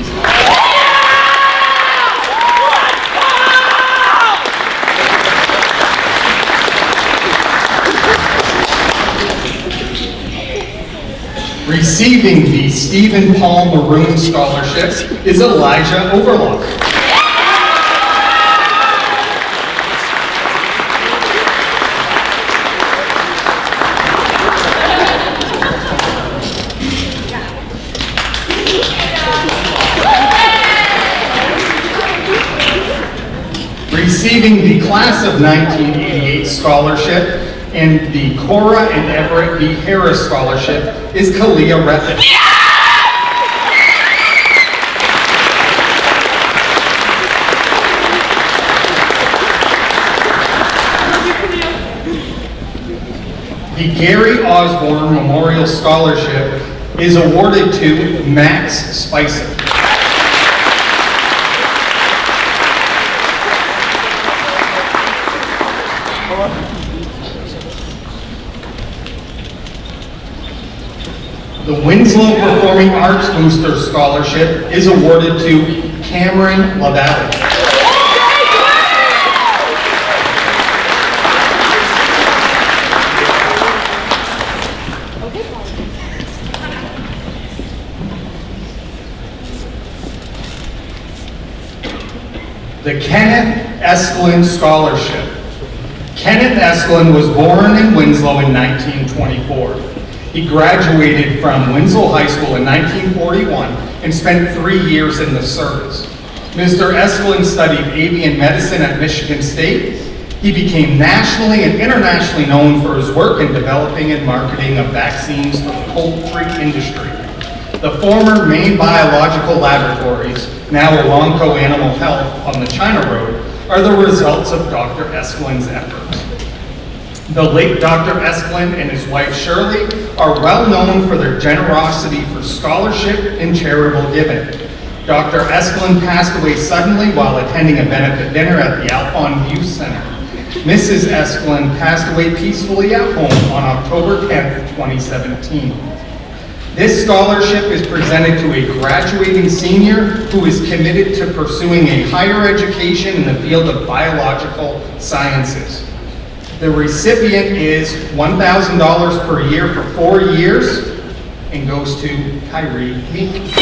Receiving the Stephen Paul Maroon Scholarship is Elijah Overlock. Receiving the Class of 1988 Scholarship and the Cora and Everett B. Harris Scholarship is Kalia Refit. The Gary Osborne Memorial Scholarship is awarded to Max Spicer. The Winslow Performing Arts Booster Scholarship is awarded to Cameron LaValle. The Kenneth Esklin Scholarship. Kenneth Esklin was born in Winslow in 1924. He graduated from Winslow High School in 1941 and spent 3 years in the service. Mr. Esklin studied avian medicine at Michigan State. He became nationally and internationally known for his work in developing and marketing of vaccines for the poultry industry. The former Maine Biological Laboratories, now Elanco Animal Health on the China Road, are the results of Dr. Esklin's efforts. The late Dr. Esklin and his wife Shirley are well known for their generosity for scholarship and charitable giving. Dr. Esklin passed away suddenly while attending a benefit dinner at the Alphon Youth Center. Mrs. Esklin passed away peacefully at home on October 10th, 2017. This scholarship is presented to a graduating senior who is committed to pursuing a higher education in the field of biological sciences. The recipient is $1,000 per year for 4 years and goes to Kyrie Meek.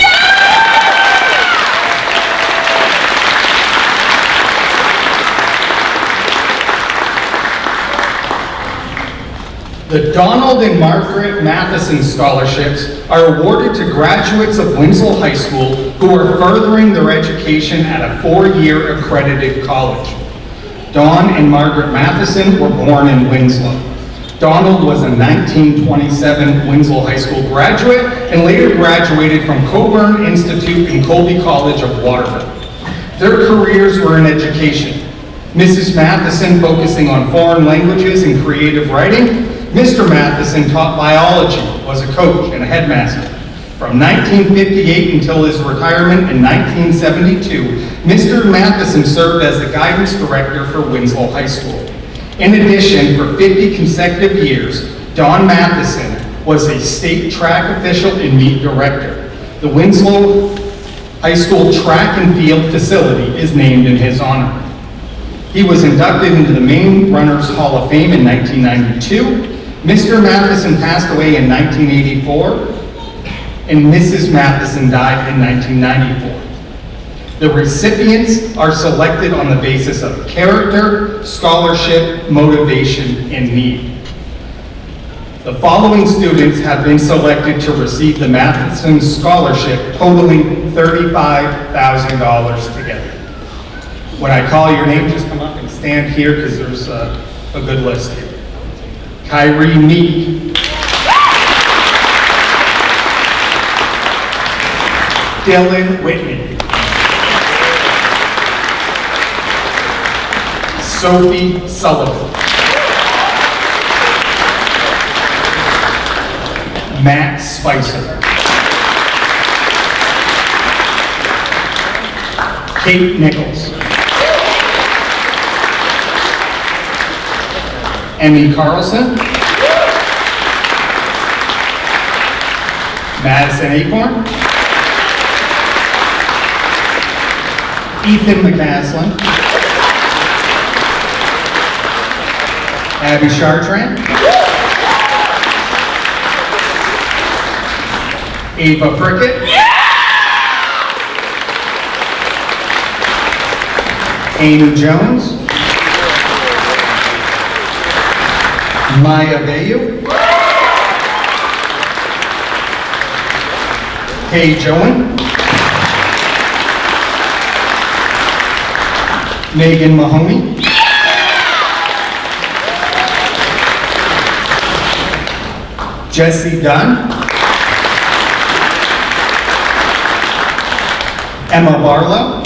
The Donald and Margaret Matheson Scholarships are awarded to graduates of Winslow High School who are furthering their education at a 4-year accredited college. Don and Margaret Matheson were born in Winslow. Donald was a 1927 Winslow High School graduate and later graduated from Coburn Institute and Colby College of Waterville. Their careers were in education. Mrs. Matheson focusing on foreign languages and creative writing. Mr. Matheson taught biology, was a coach and a headmaster. From 1958 until his retirement in 1972, Mr. Matheson served as the guidance director for Winslow High School. In addition, for 50 consecutive years, Don Matheson was a state track official and meet director. The Winslow High School track and field facility is named in his honor. He was inducted into the Maine Runners Hall of Fame in 1992. Mr. Matheson passed away in 1984. And Mrs. Matheson died in 1994. The recipients are selected on the basis of character, scholarship, motivation, and need. The following students have been selected to receive the Matheson Scholarship, totaling $35,000 together. When I call your name, just come up and stand here because there's a a good list here. Kyrie Meek. Dylan Whitney. Sophie Sullivan. Matt Spicer. Kate Nichols. Emmy Carlson. Madison Acorn. Ethan McCaslin. Abby Chartrand. Ava Prickett. Amy Jones. Maya Bayu. Kay Joan. Megan Mahoney. Jesse Dunn. Emma Barlow.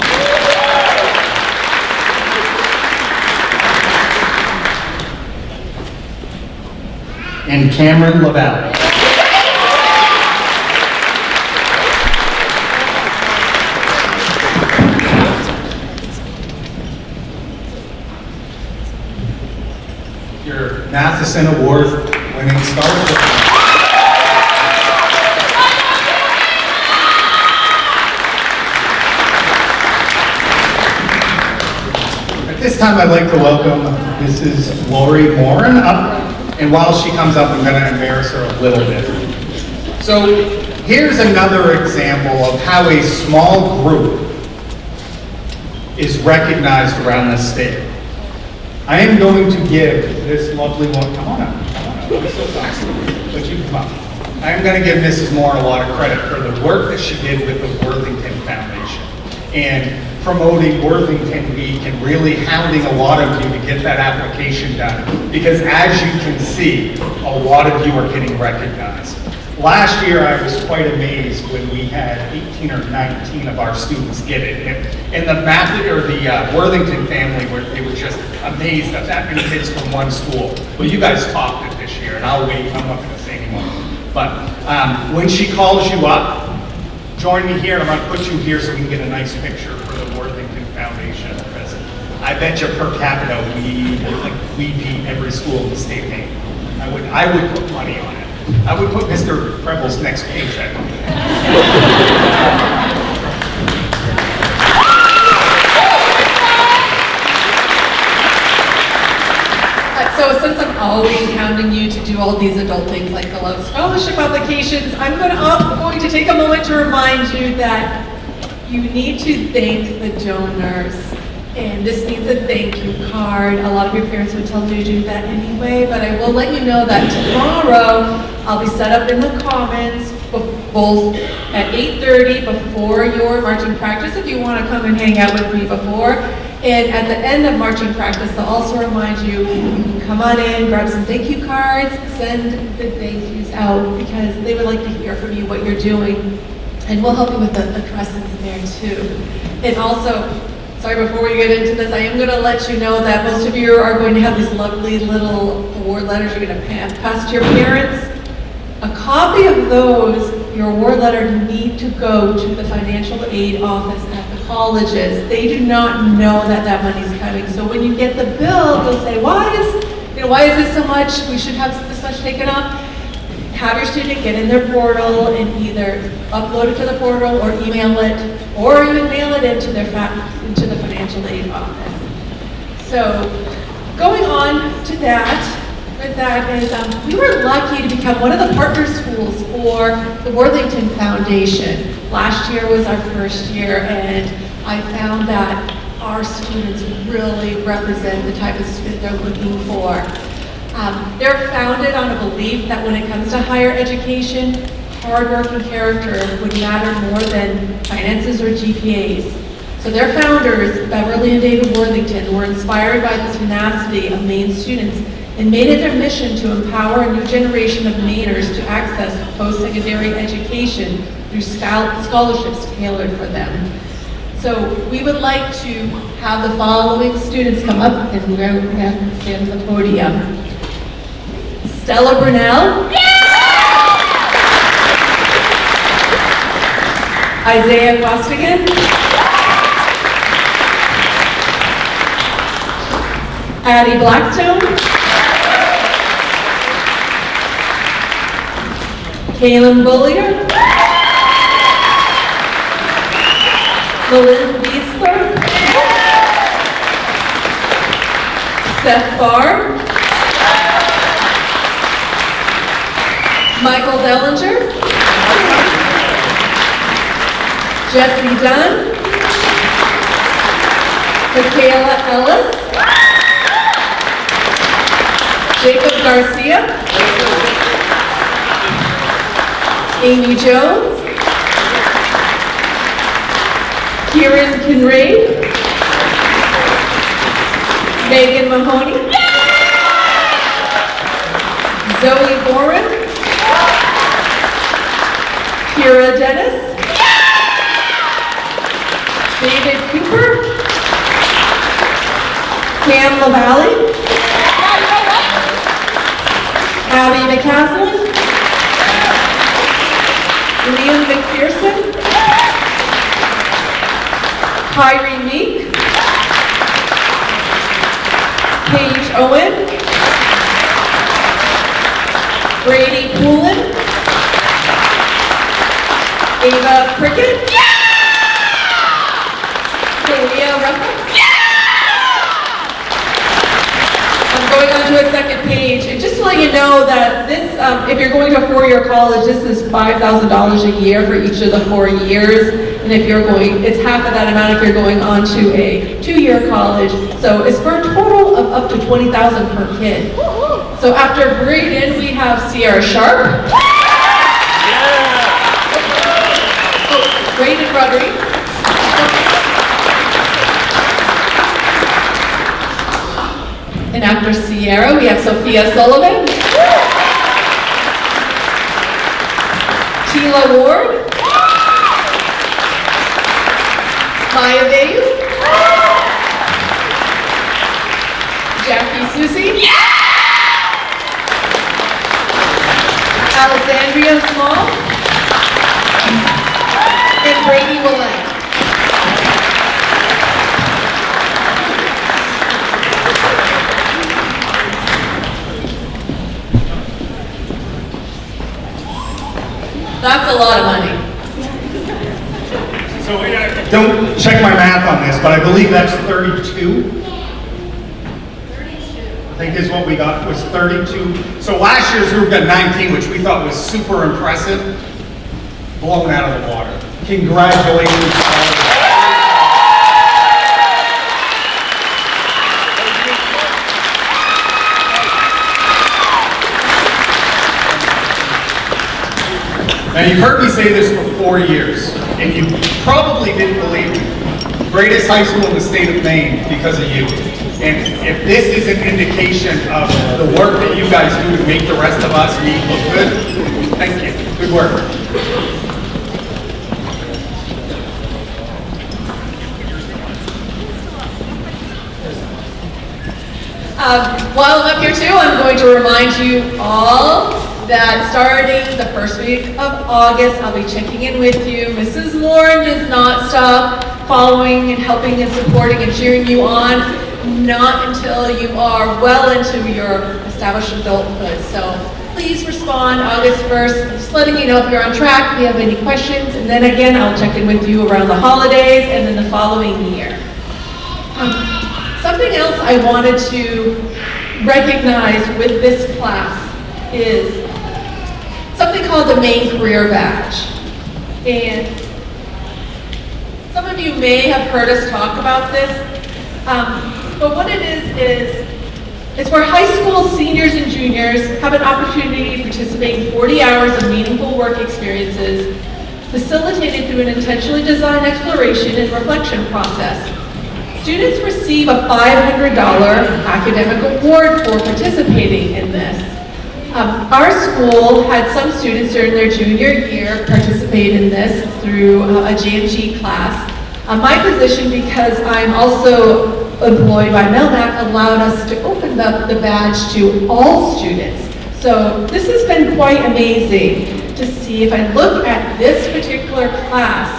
And Cameron Lavelle. Your Matheson Award winning scholarship. At this time, I'd like to welcome Mrs. Lori Moran up. And while she comes up, I'm going to embarrass her a little bit. So here's another example of how a small group is recognized around the state. I am going to give this lovely one, come on up. I'm so sorry. But you come up. I am going to give Mrs. Moore a lot of credit for the work that she did with the Worthington Foundation and promoting Worthington Week and really hounding a lot of you to get that application done. Because as you can see, a lot of you are getting recognized. Last year, I was quite amazed when we had 18 or 19 of our students get it. And the Worthington family, they were just amazed that that many kids from one school. Well, you guys topped it this year, and I'll wait, I'm not gonna say anymore. But when she calls you up, join me here, and I'm gonna put you here so we can get a nice picture for the Worthington Foundation present. I bet you per capita, we beat every school in the state name. I would put money on it. I would put Mr. Preble's next paycheck on it. So since I'm always hounding you to do all these adult things like fill out scholarship applications, I'm going to take a moment to remind you that you need to thank the donors. And this needs a thank you card. A lot of your parents would tell you to do that anyway, but I will let you know that tomorrow I'll be set up in the Commons both at 8:30 before your marching practice if you want to come and hang out with me before. And at the end of marching practice, I'll also remind you, you can come on in, grab some thank you cards, send the thank yous out because they would like to hear from you what you're doing. And we'll help you with the addresses there too. And also, sorry, before we get into this, I am going to let you know that most of you are going to have these lovely little award letters you're going to pass to your parents. A copy of those, your award letter, need to go to the financial aid office at the colleges. They do not know that that money's coming. So when you get the bill, you'll say, why is this so much? We should have this much taken off. Have your student get in their portal and either upload it to the portal or email it, or even mail it into the financial aid office. So going on to that, with that is we were lucky to become one of the partner schools for the Worthington Foundation. Last year was our first year, and I found that our students really represent the type of student they're looking for. They're founded on a belief that when it comes to higher education, hard work and character would matter more than finances or GPAs. So their founders, Beverly and David Worthington, were inspired by the tenacity of Maine students and made it their mission to empower a new generation of Mainers to access post-secondary education through scholarships tailored for them. So we would like to have the following students come up and stand at the podium. Stella Brunel. Isaiah Costigan. Addie Blackstone. Kaylin Bullier. Melinda Wiesler. Seth Barr. Michael Dellinger. Jesse Dunn. Michaela Ellis. Jacob Garcia. Amy Jones. Kieran Kinraid. Megan Mahoney. Zoe Boren. Kira Dennis. David Cooper. Cam LaValle. Abby McCaslin. Liam McPherson. Kyrie Meek. Paige Owen. Brady Poulin. Ava Prickett. Leah Ruffin. I'm going on to a second page, and just to let you know that this, if you're going to a four-year college, this is $5,000 a year for each of the 4 years, and if you're going, it's half of that amount if you're going on to a two-year college. So it's for a total of up to $20,000 per kid. So after Braden, we have Sierra Sharp. Braden Rodriguez. And after Sierra, we have Sophia Sullivan. Tila Ward. Maya Bayu. Jackie Susie. Alexandria Small. And Brady Willett. That's a lot of money. So don't check my math on this, but I believe that's 32. I think is what we got, was 32. So last year's group got 19, which we thought was super impressive. Blown out of the water. Congratulations. Now, you've heard me say this for 4 years, and you probably didn't believe me. Greatest high school in the state of Maine because of you. And if this is an indication of the work that you guys do to make the rest of us look good, thank you. Good work. While I'm up here too, I'm going to remind you all that starting the first week of August, I'll be checking in with you. Mrs. Lauren does not stop following and helping and supporting and cheering you on, not until you are well into your established adulthood. So please respond August 1st, just letting you know if you're on track, if you have any questions, and then again, I'll check in with you around the holidays and then the following year. Something else I wanted to recognize with this class is something called the Maine Career Badge. And some of you may have heard us talk about this, but what it is it's where high school seniors and juniors have an opportunity to participate in 40 hours of meaningful work experiences facilitated through an intentionally designed exploration and reflection process. Students receive a $500 academic award for participating in this. Our school had some students during their junior year participate in this through a GMG class. My position, because I'm also employed by Melmac, allowed us to open up the badge to all students. So this has been quite amazing to see. If I look at this particular class,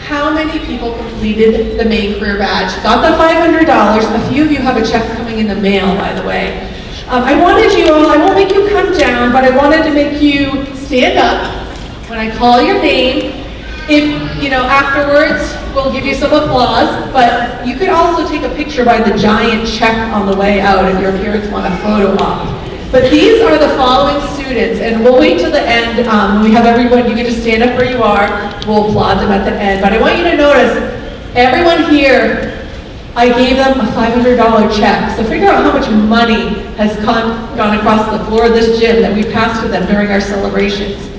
how many people completed the main career badge, got the $500. A few of you have a check coming in the mail, by the way. I wanted you all, I won't make you come down, but I wanted to make you stand up when I call your name. If, afterwards, we'll give you some applause, but you could also take a picture by the giant check on the way out if your parents want a photo op. But these are the following students, and we'll wait till the end. When we have everyone, you can just stand up where you are. We'll applaud them at the end. But I want you to notice, everyone here, I gave them a $500 check. So figure out how much money has gone across the floor of this gym that we passed to them during our celebrations.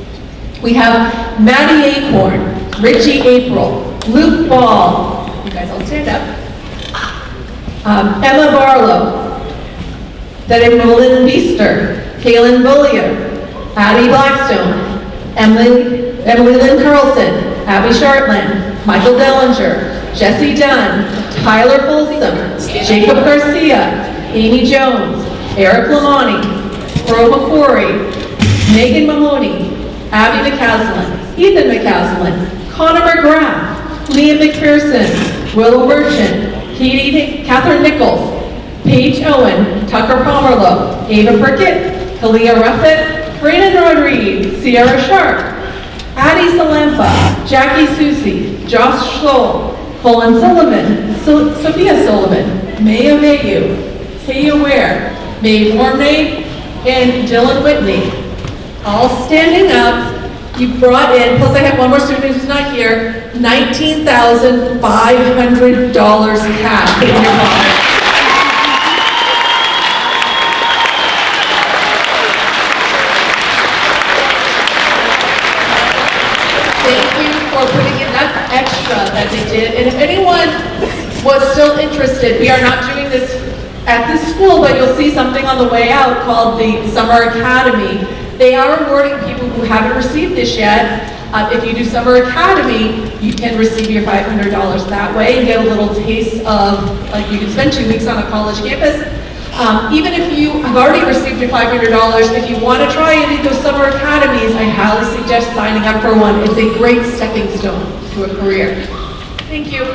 We have Maddie Acorn, Richie April, Luke Ball, you guys all stand up, Emma Barlow, Melinda Beaster, Kaylin Bullier, Addie Blackstone, Emily Lynn Carlson, Abby Shartland, Michael Dellinger, Jesse Dunn, Tyler Folsom, Jacob Garcia, Amy Jones, Eric Lamani, Pearl McQuarrie, Megan Mahoney, Abby McCaslin, Ethan McCaslin, Connor McGrath, Liam McPherson, Willow Merchant, Catherine Nichols, Paige Owen, Tucker Pomerlow, Ava Burkett, Kalia Ruffett, Brandon Rodriguez, Sierra Sharp, Addie Salampa, Jackie Susi, Josh Scholl, Colin Sullivan, Sophia Sullivan, Maya Mayu, Kaya Ware, Mae Mornay, and Dylan Whitney. All standing up. You brought in, plus I have one more student who's not here, $19,500 cash in your pocket. Thank you for putting in, that's extra that they did. And if anyone was still interested, we are not doing this at this school, but you'll see something on the way out called the Summer Academy. They are awarding people who haven't received this yet. If you do Summer Academy, you can receive your $500 that way and get a little taste of, like, you can spend 2 weeks on a college campus. Even if you have already received your $500, if you want to try any of those Summer Academies, I highly suggest signing up for one. It's a great stepping stone to a career. Thank you.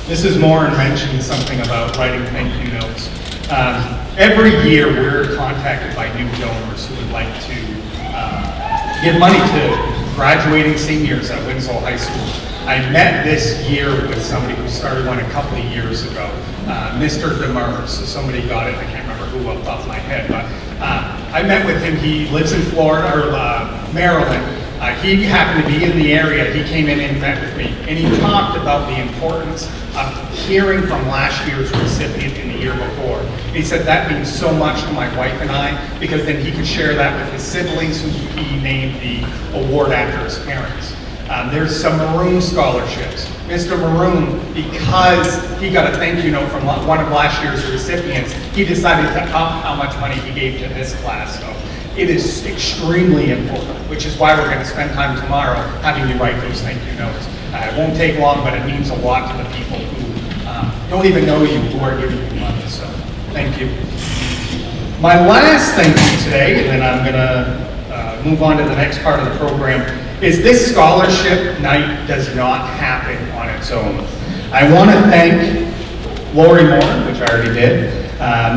Mrs. Moran mentioned something about writing thank you notes. Every year we're contacted by new donors who would like to give money to graduating seniors at Winslow High School. I met this year with somebody who started one a couple of years ago, Mr. Demers. So somebody got it, I can't remember who off the top of my head, but I met with him. He lives in Florida, or Maryland. He happened to be in the area. He came in and met with me, and he talked about the importance of hearing from last year's recipient in the year before. And he said that means so much to my wife and I, because then he could share that with his siblings who he named the award after his parents. There's some Maroon scholarships. Mr. Maroon, because he got a thank you note from one of last year's recipients, he decided to up how much money he gave to this class. So it is extremely important, which is why we're going to spend time tomorrow having you write those thank you notes. It won't take long, but it means a lot to the people who don't even know you, who are giving you money. So thank you. My last thank you today, and then I'm going to move on to the next part of the program, is this scholarship night does not happen on its own. I want to thank Lori Moore, which I already did,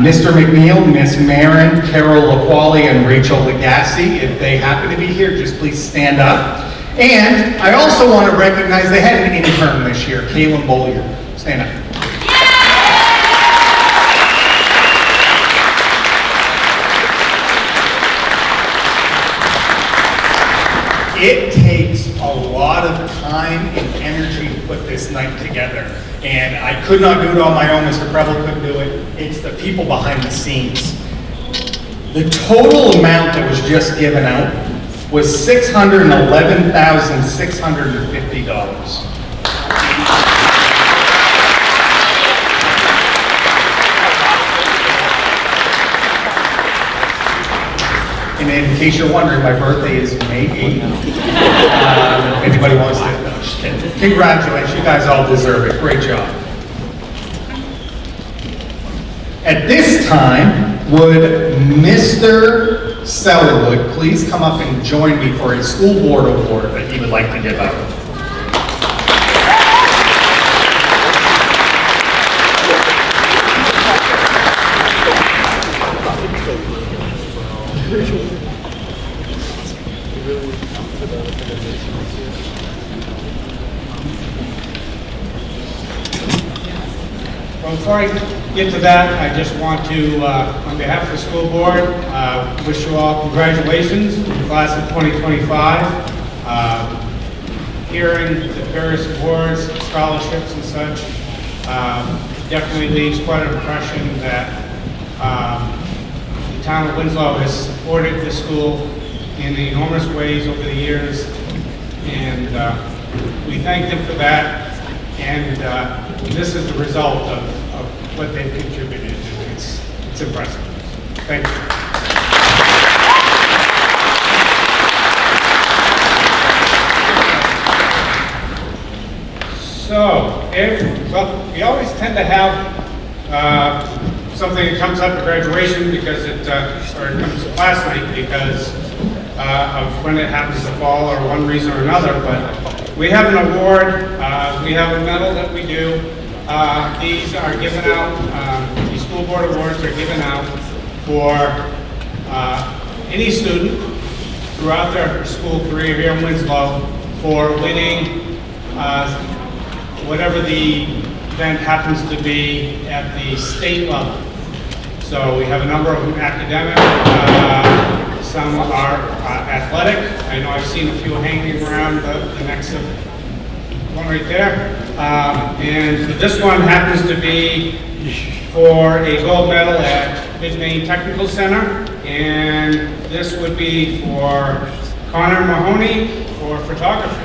Mr. McNeil, Miss Marin, Carol LaQuali, and Rachel Legassi. If they happen to be here, just please stand up. And I also want to recognize they had an intern this year, Kaylin Bullier. Stand up. It takes a lot of time and energy to put this night together. And I could not do it on my own, Mr. Preble couldn't do it. It's the people behind the scenes. The total amount that was just given out was $611,650. And in case you're wondering, my birthday is May 8th. If anybody wants to, no, just kidding. Congratulations, you guys all deserve it. Great job. At this time, would Mr. Selwood please come up and join me for a school board award that he would like to give out? Well, before I get to that, I just want to, on behalf of the school board, wish you all congratulations to the class of 2025. Hearing the various awards, scholarships and such, definitely leaves quite an impression that the town of Winslow has supported the school in enormous ways over the years, and we thank them for that. And this is the result of what they've contributed. It's impressive. Thank you. So, we always tend to have something that comes up at graduation because or it comes to class night because of when it happens to fall or one reason or another. But we have an award, we have a medal that we do. These are given out, these school board awards are given out for any student throughout their school career here in Winslow for winning whatever the event happens to be at the state level. So we have a number of them academic, some are athletic. I know I've seen a few hanging around the next one right there. And this one happens to be for a gold medal at Mid-Maine Technical Center. And this would be for Connor Mahoney for photography.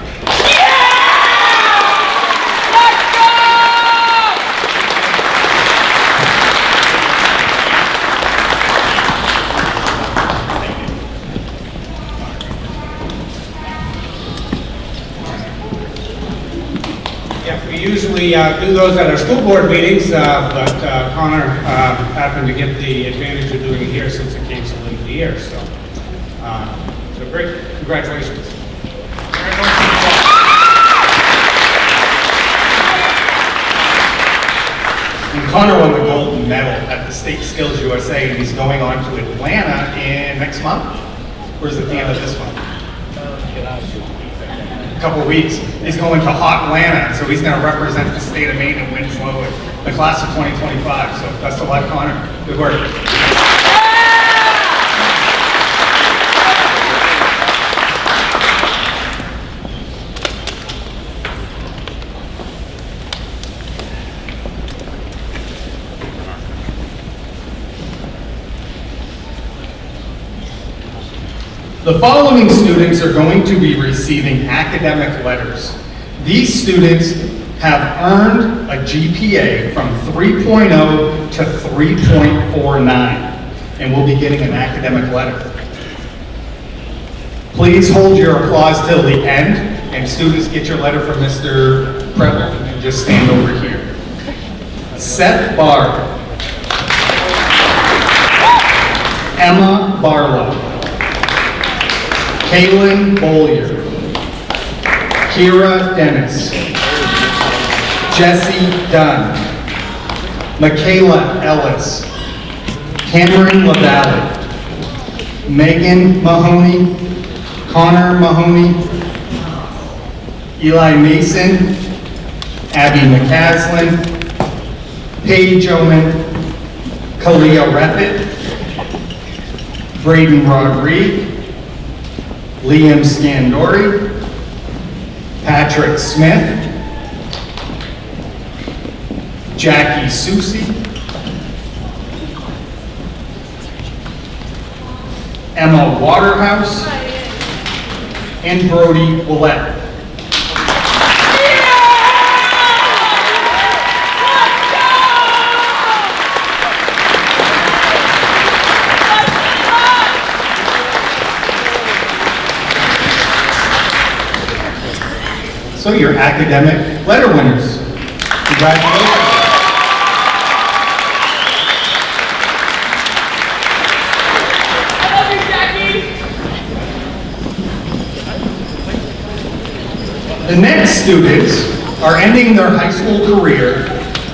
We usually do those at our school board meetings, but Connor happened to get the advantage of doing it here since it came so late in the year. So great, congratulations. And Connor won the gold medal at the State Skills USA, and he's going on to Atlanta in next month. Or is it the end of this month? Couple of weeks. He's going to hot Atlanta, so he's going to represent the state of Maine and Winslow in the class of 2025. So best of luck, Connor. Good work. The following students are going to be receiving academic letters. These students have earned a GPA from 3.0 to 3.49 and will be getting an academic letter. Please hold your applause till the end, and students, get your letter from Mr. Preble and just stand over here. Seth Barr, Emma Barlow, Kaylin Bollier, Kira Dennis, Jesse Dunn, Michaela Ellis, Cameron LaValle, Megan Mahoney, Connor Mahoney, Eli Mason, Abby McCaslin, Paige Oman, Kalia Repit, Braden Rodriguez, Liam Scandori, Patrick Smith, Jackie Susi, Emma Waterhouse, and Brody Willett. So your academic letter winners. Congratulations. The next students are ending their high school career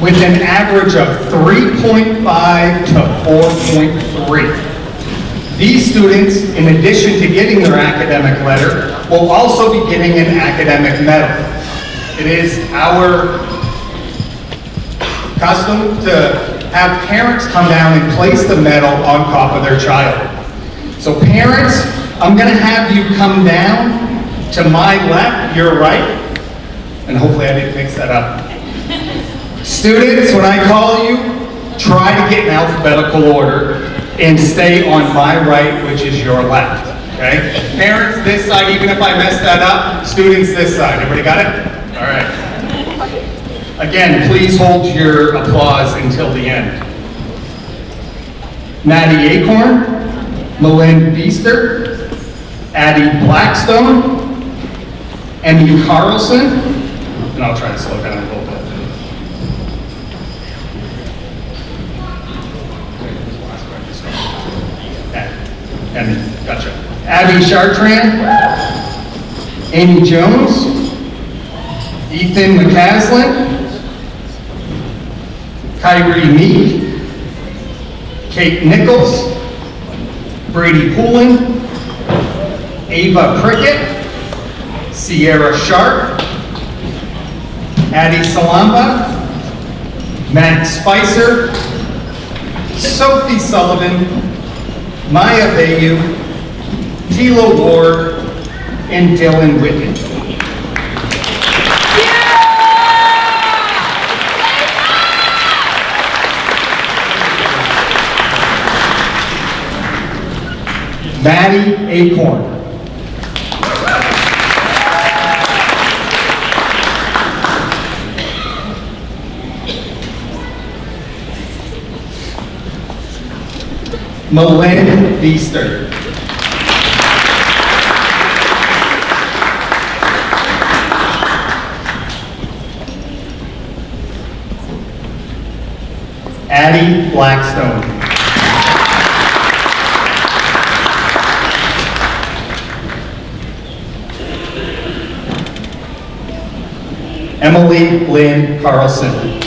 with an average of 3.5 to 4.3. These students, in addition to getting their academic letter, will also be getting an academic medal. It is our custom to have parents come down and place the medal on top of their child. So parents, I'm going to have you come down to my left, your right, and hopefully I didn't mix that up. Students, when I call you, try to get in alphabetical order and stay on my right, which is your left, okay? Parents, this side, even if I mess that up, students, this side. Everybody got it? All right. Again, please hold your applause until the end. Maddie Acorn, Malin Beester, Addie Blackstone, Emmy Carlson, and I'll try to slow down a little bit. Emmy, gotcha. Abby Chartrand, Amy Jones, Ethan McCaslin, Kyrie Meek, Kate Nichols, Brady Poulin, Ava Prickett, Sierra Sharp, Addie Salamba, Matt Spicer, Sophie Sullivan, Maya Bayu, Tilo Ward, and Dylan Whitman. Maddie Acorn. Malin Beester. Addie Blackstone. Emily Lynn Carlson.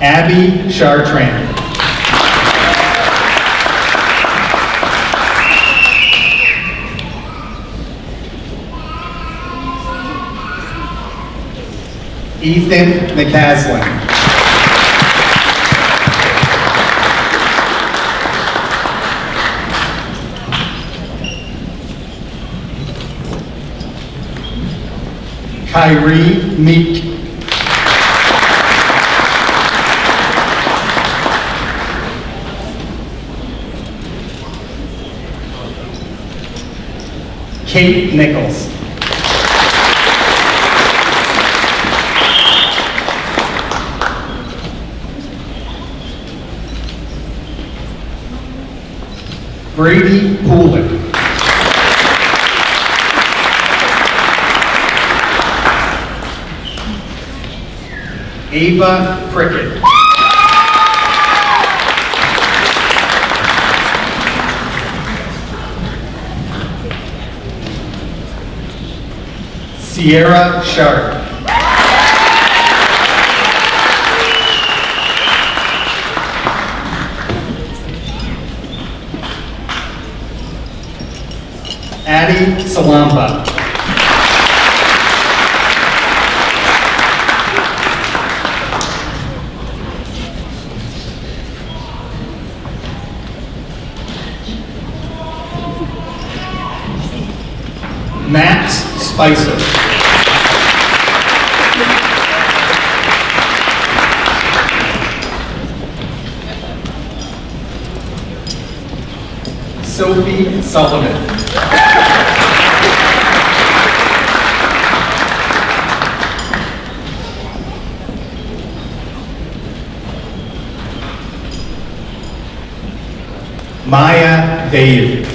Abby Chartrand. Ethan McCaslin. Kyrie Meek. Kate Nichols. Brady Poulin. Ava Prickett. Sierra Sharp. Addie Salamba. Spicer. Sophie Sullivan. Maya Dave.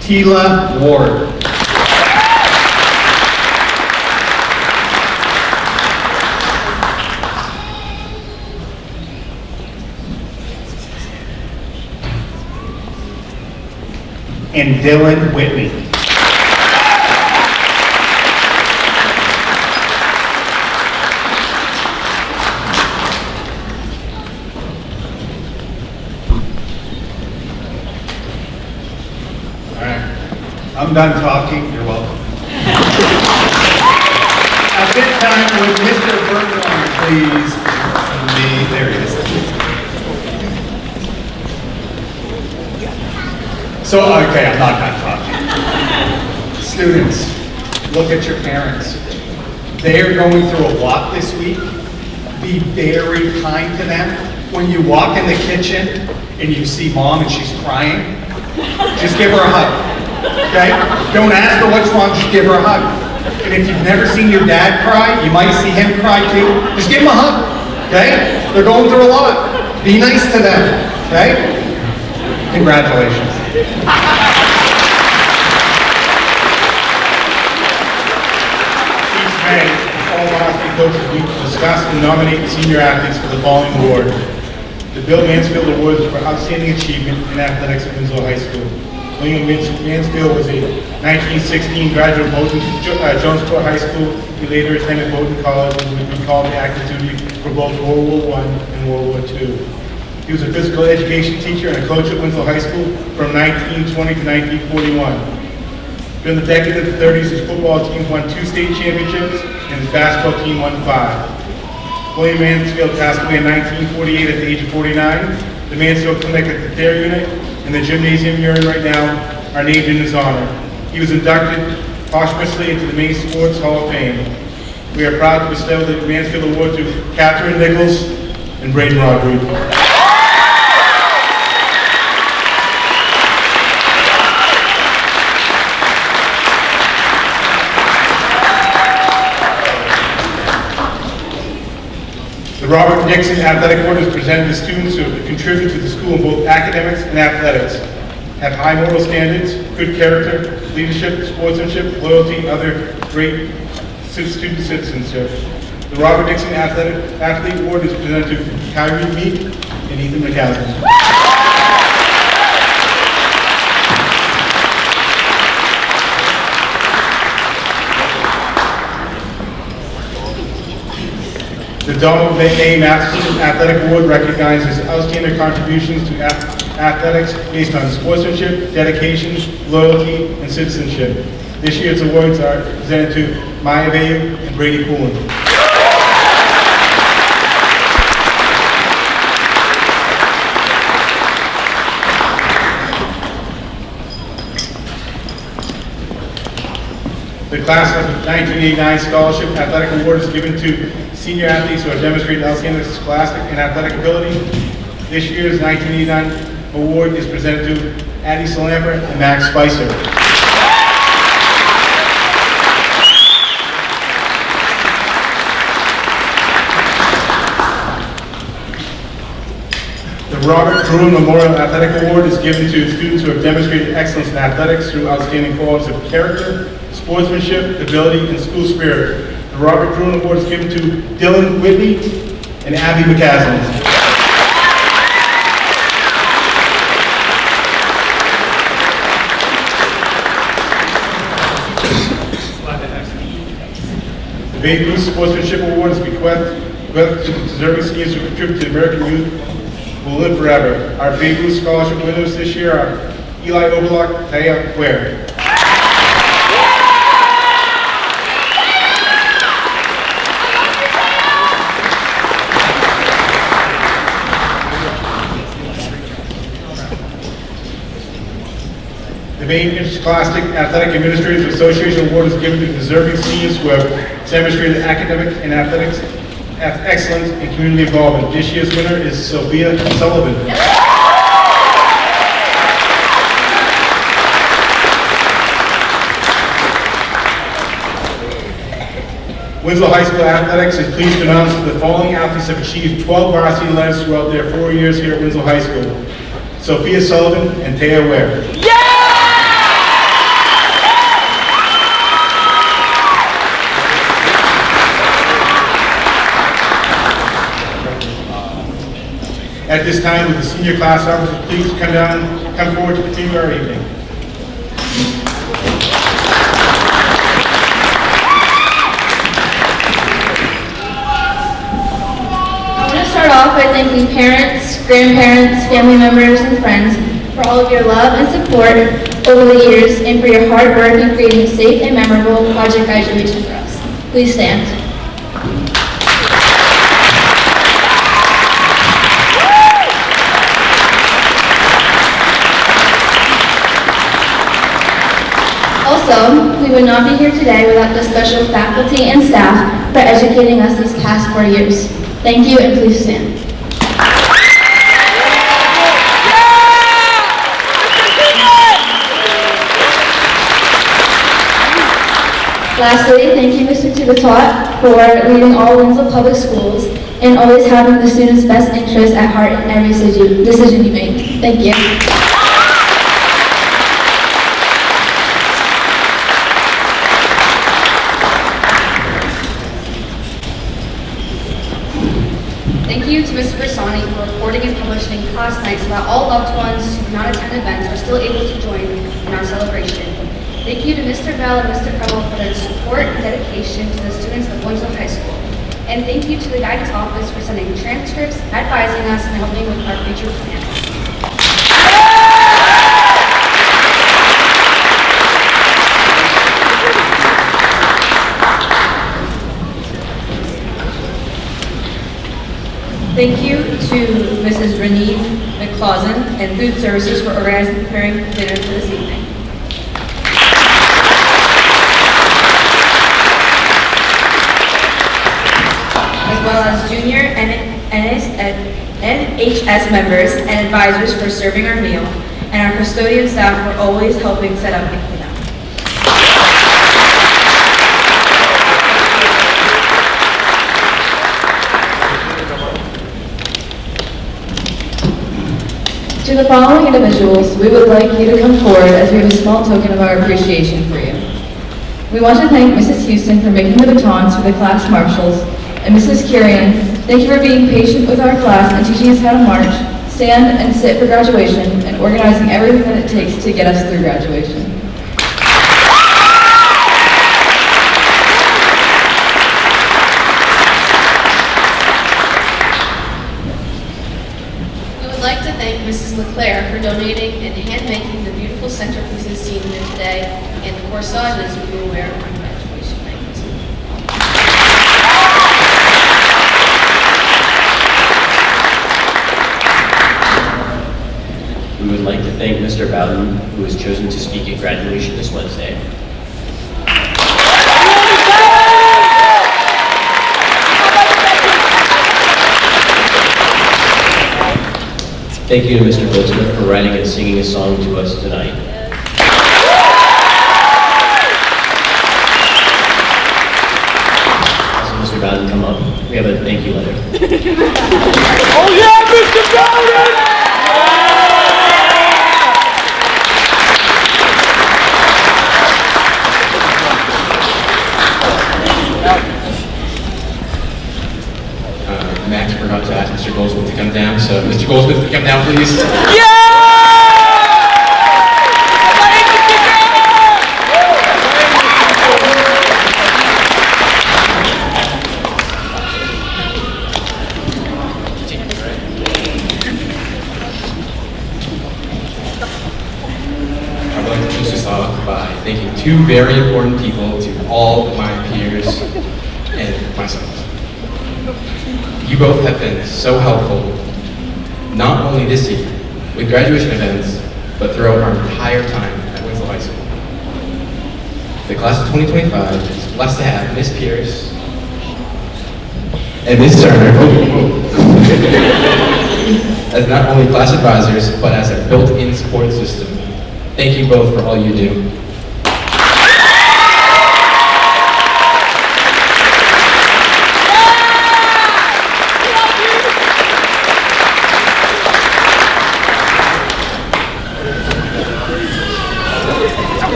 Tila Ward. And Dylan Whitney. All right, I'm done talking, you're welcome. At this time, would Mr. Bergeron please, there he is. So, okay, I'm not done talking. Students, look at your parents. They are going through a lot this week. Be very kind to them. When you walk in the kitchen and you see mom and she's crying, just give her a hug, okay? Don't ask her what's wrong, just give her a hug. And if you've never seen your dad cry, you might see him cry too. Just give him a hug, okay? They're going through a lot. Be nice to them, okay? Congratulations. Each May, all hockey coaches we discuss and nominate senior athletes for the following award. The Bill Mansfield Award is for outstanding achievement in athletics at Winslow High School. William Mansfield was a 1916 graduate of Jonesport High School. He later attended Bowdoin College and would be called to active duty for both World War I and World War II. He was a physical education teacher and a coach at Winslow High School from 1920 to 1941. During the decade of the 30s, his football team won 2 state championships and his basketball team won 5. William Mansfield passed away in 1948 at the age of 49. The Mansfield Clinic at the Dare Unit and the gymnasium you're in right now are named in his honor. He was inducted posthumously into the Maine Sports Hall of Fame. We are proud to bestow the Mansfield Award to Catherine Nichols and Braden Rodriguez. The Robert Dixon Athletic Award is presented to students who contribute to the school in both academics and athletics, have high moral standards, good character, leadership, sportsmanship, loyalty, and other great student citizenship. The Robert Dixon Athlete Award is presented to Kyrie Meek and Ethan McCaslin. The Donald A. Matheson Athletic Award recognizes outstanding contributions to athletics based on sportsmanship, dedication, loyalty, and citizenship. This year's awards are presented to Maya Bayu and Brady Poulin. The Class of 1989 Scholarship Athletic Award is given to senior athletes who have demonstrated outstanding scholastic and athletic ability. This year's 1989 award is presented to Addie Salamper and Max Spicer. The Robert Bruin Memorial Athletic Award is given to students who have demonstrated excellence in athletics through outstanding qualities of character, sportsmanship, ability, and school spirit. The Robert Bruin Award is given to Dylan Whitney and Abby McCaslin. The Babe Ruth Sportsmanship Award is bequeathed to deserving seniors who contribute to American youth who will live forever. Our Babe Ruth Scholarship winners this year are Eli Overlock, Taya Ware. The Maine Interscholastic Athletic Administrators Association Award is given to deserving seniors who have demonstrated academic and athletics excellence and community involvement. This year's winner is Sophia Sullivan. Winslow High School Athletics is pleased to announce that the following athletes have achieved 12 varsity letters throughout their 4 years here at Winslow High School. Sophia Sullivan and Taya Ware. At this time, would the senior class officers please come forward to continue our evening. I want to start off by thanking parents, grandparents, family members, and friends for all of your love and support over the years and for your hard work in creating a safe and memorable project graduation for us. Please stand. Also, we would not be here today without the special faculty and staff for educating us these past 4 years. Thank you, and please stand. Lastly, thank you, Mr. Tibatot, for leading all Winslow Public Schools and always having the students' best interests at heart in every decision you make. Thank you. Thank you to Mr. Bersani for reporting and publishing class nights so that all loved ones who cannot attend events are still able to join in our celebration. Thank you to Mr. Bell and Mr. Preble for their support and dedication to the students of Winslow High School. And thank you to the guidance office for sending transcripts, advising us, and helping with our future plans. Thank you to Mrs. Renee McClausen and Food Services for organizing and preparing dinner for this evening. As well as junior NHS members and advisors for serving our meal, and our custodian staff for always helping set up and clean up. To the following individuals, we would like you to come forward as we have a small token of our appreciation for you. We want to thank Mrs. Houston for making the batons for the class marshals, and Mrs. Curian, thank you for being patient with our class and teaching us how to march, stand, and sit for graduation, and organizing everything that it takes to get us through graduation. We would like to thank Mrs. LeClaire for donating and hand-making the beautiful centerpieces seen here today and the corsages we will wear on graduation night. We would like to thank Mr. Bowden, who has chosen to speak at graduation this Wednesday. Thank you to Mr. Goldsmith for writing and singing a song to us tonight. Also, Mr. Bowden, come up. We have a thank you letter. Oh yeah, Mr. Bowden! Max forgot to ask Mr. Goldsmith to come down, so Mr. Goldsmith, to come down, please. I'd like to finish this off by thanking two very important people to all of my peers and myself. You both have been so helpful, not only this year with graduation events, but throughout our entire time at Winslow The class of 2025 is blessed to have Miss Pierce and Miss Turner as not only class advisors, but as a built-in support system. Thank you both for all you do.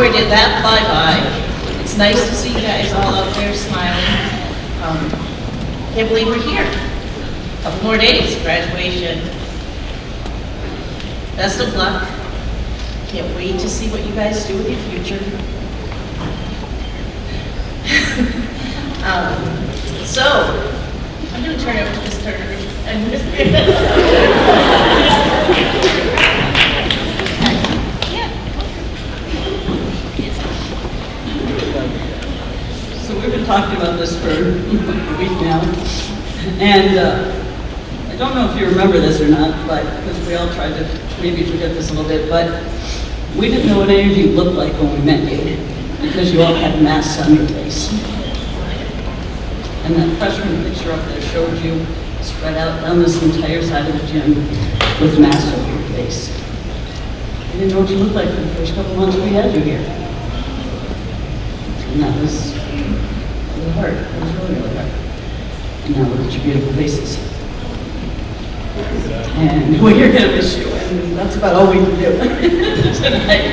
Did that fly by. It's nice to see you guys all out there smiling. Can't believe we're here. Couple more days, graduation. Best of luck. Can't wait to see what you guys do with your future. So, I'm going to turn it over to Ms. Turner and Ms. So we've been talking about this for a week now, and I don't know if you remember this or not, but because we all tried to maybe forget this a little bit, but we didn't know what any of you looked like when we met you, because you all had masks on your face. And that freshman picture up there showed you spread out down this entire side of the gym with masks over your face. We didn't know what you looked like for the first couple months we had you here. And that was really hard. It was really, really hard. And now look at your beautiful faces. And we're going to miss you, and that's about all we can do tonight.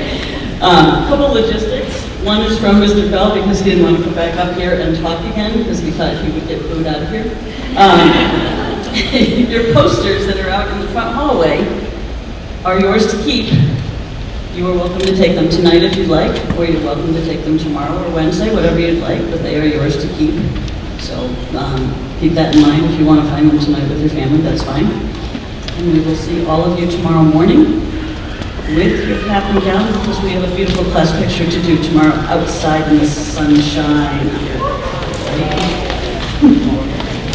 A couple logistics. One is from Mr. Bell, because he didn't want to come back up here and talk again, because he thought he would get booed out of here. Your posters that are out in the front hallway are yours to keep. You are welcome to take them tonight if you'd like, or you're welcome to take them tomorrow or Wednesday, whatever you'd like, but they are yours to keep. So keep that in mind. If you want to find them tonight with your family, that's fine. And we will see all of you tomorrow morning with your cap and gown, because we have a beautiful class picture to do tomorrow outside in the sunshine.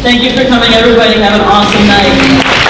Thank you for coming, everybody. Have an awesome night.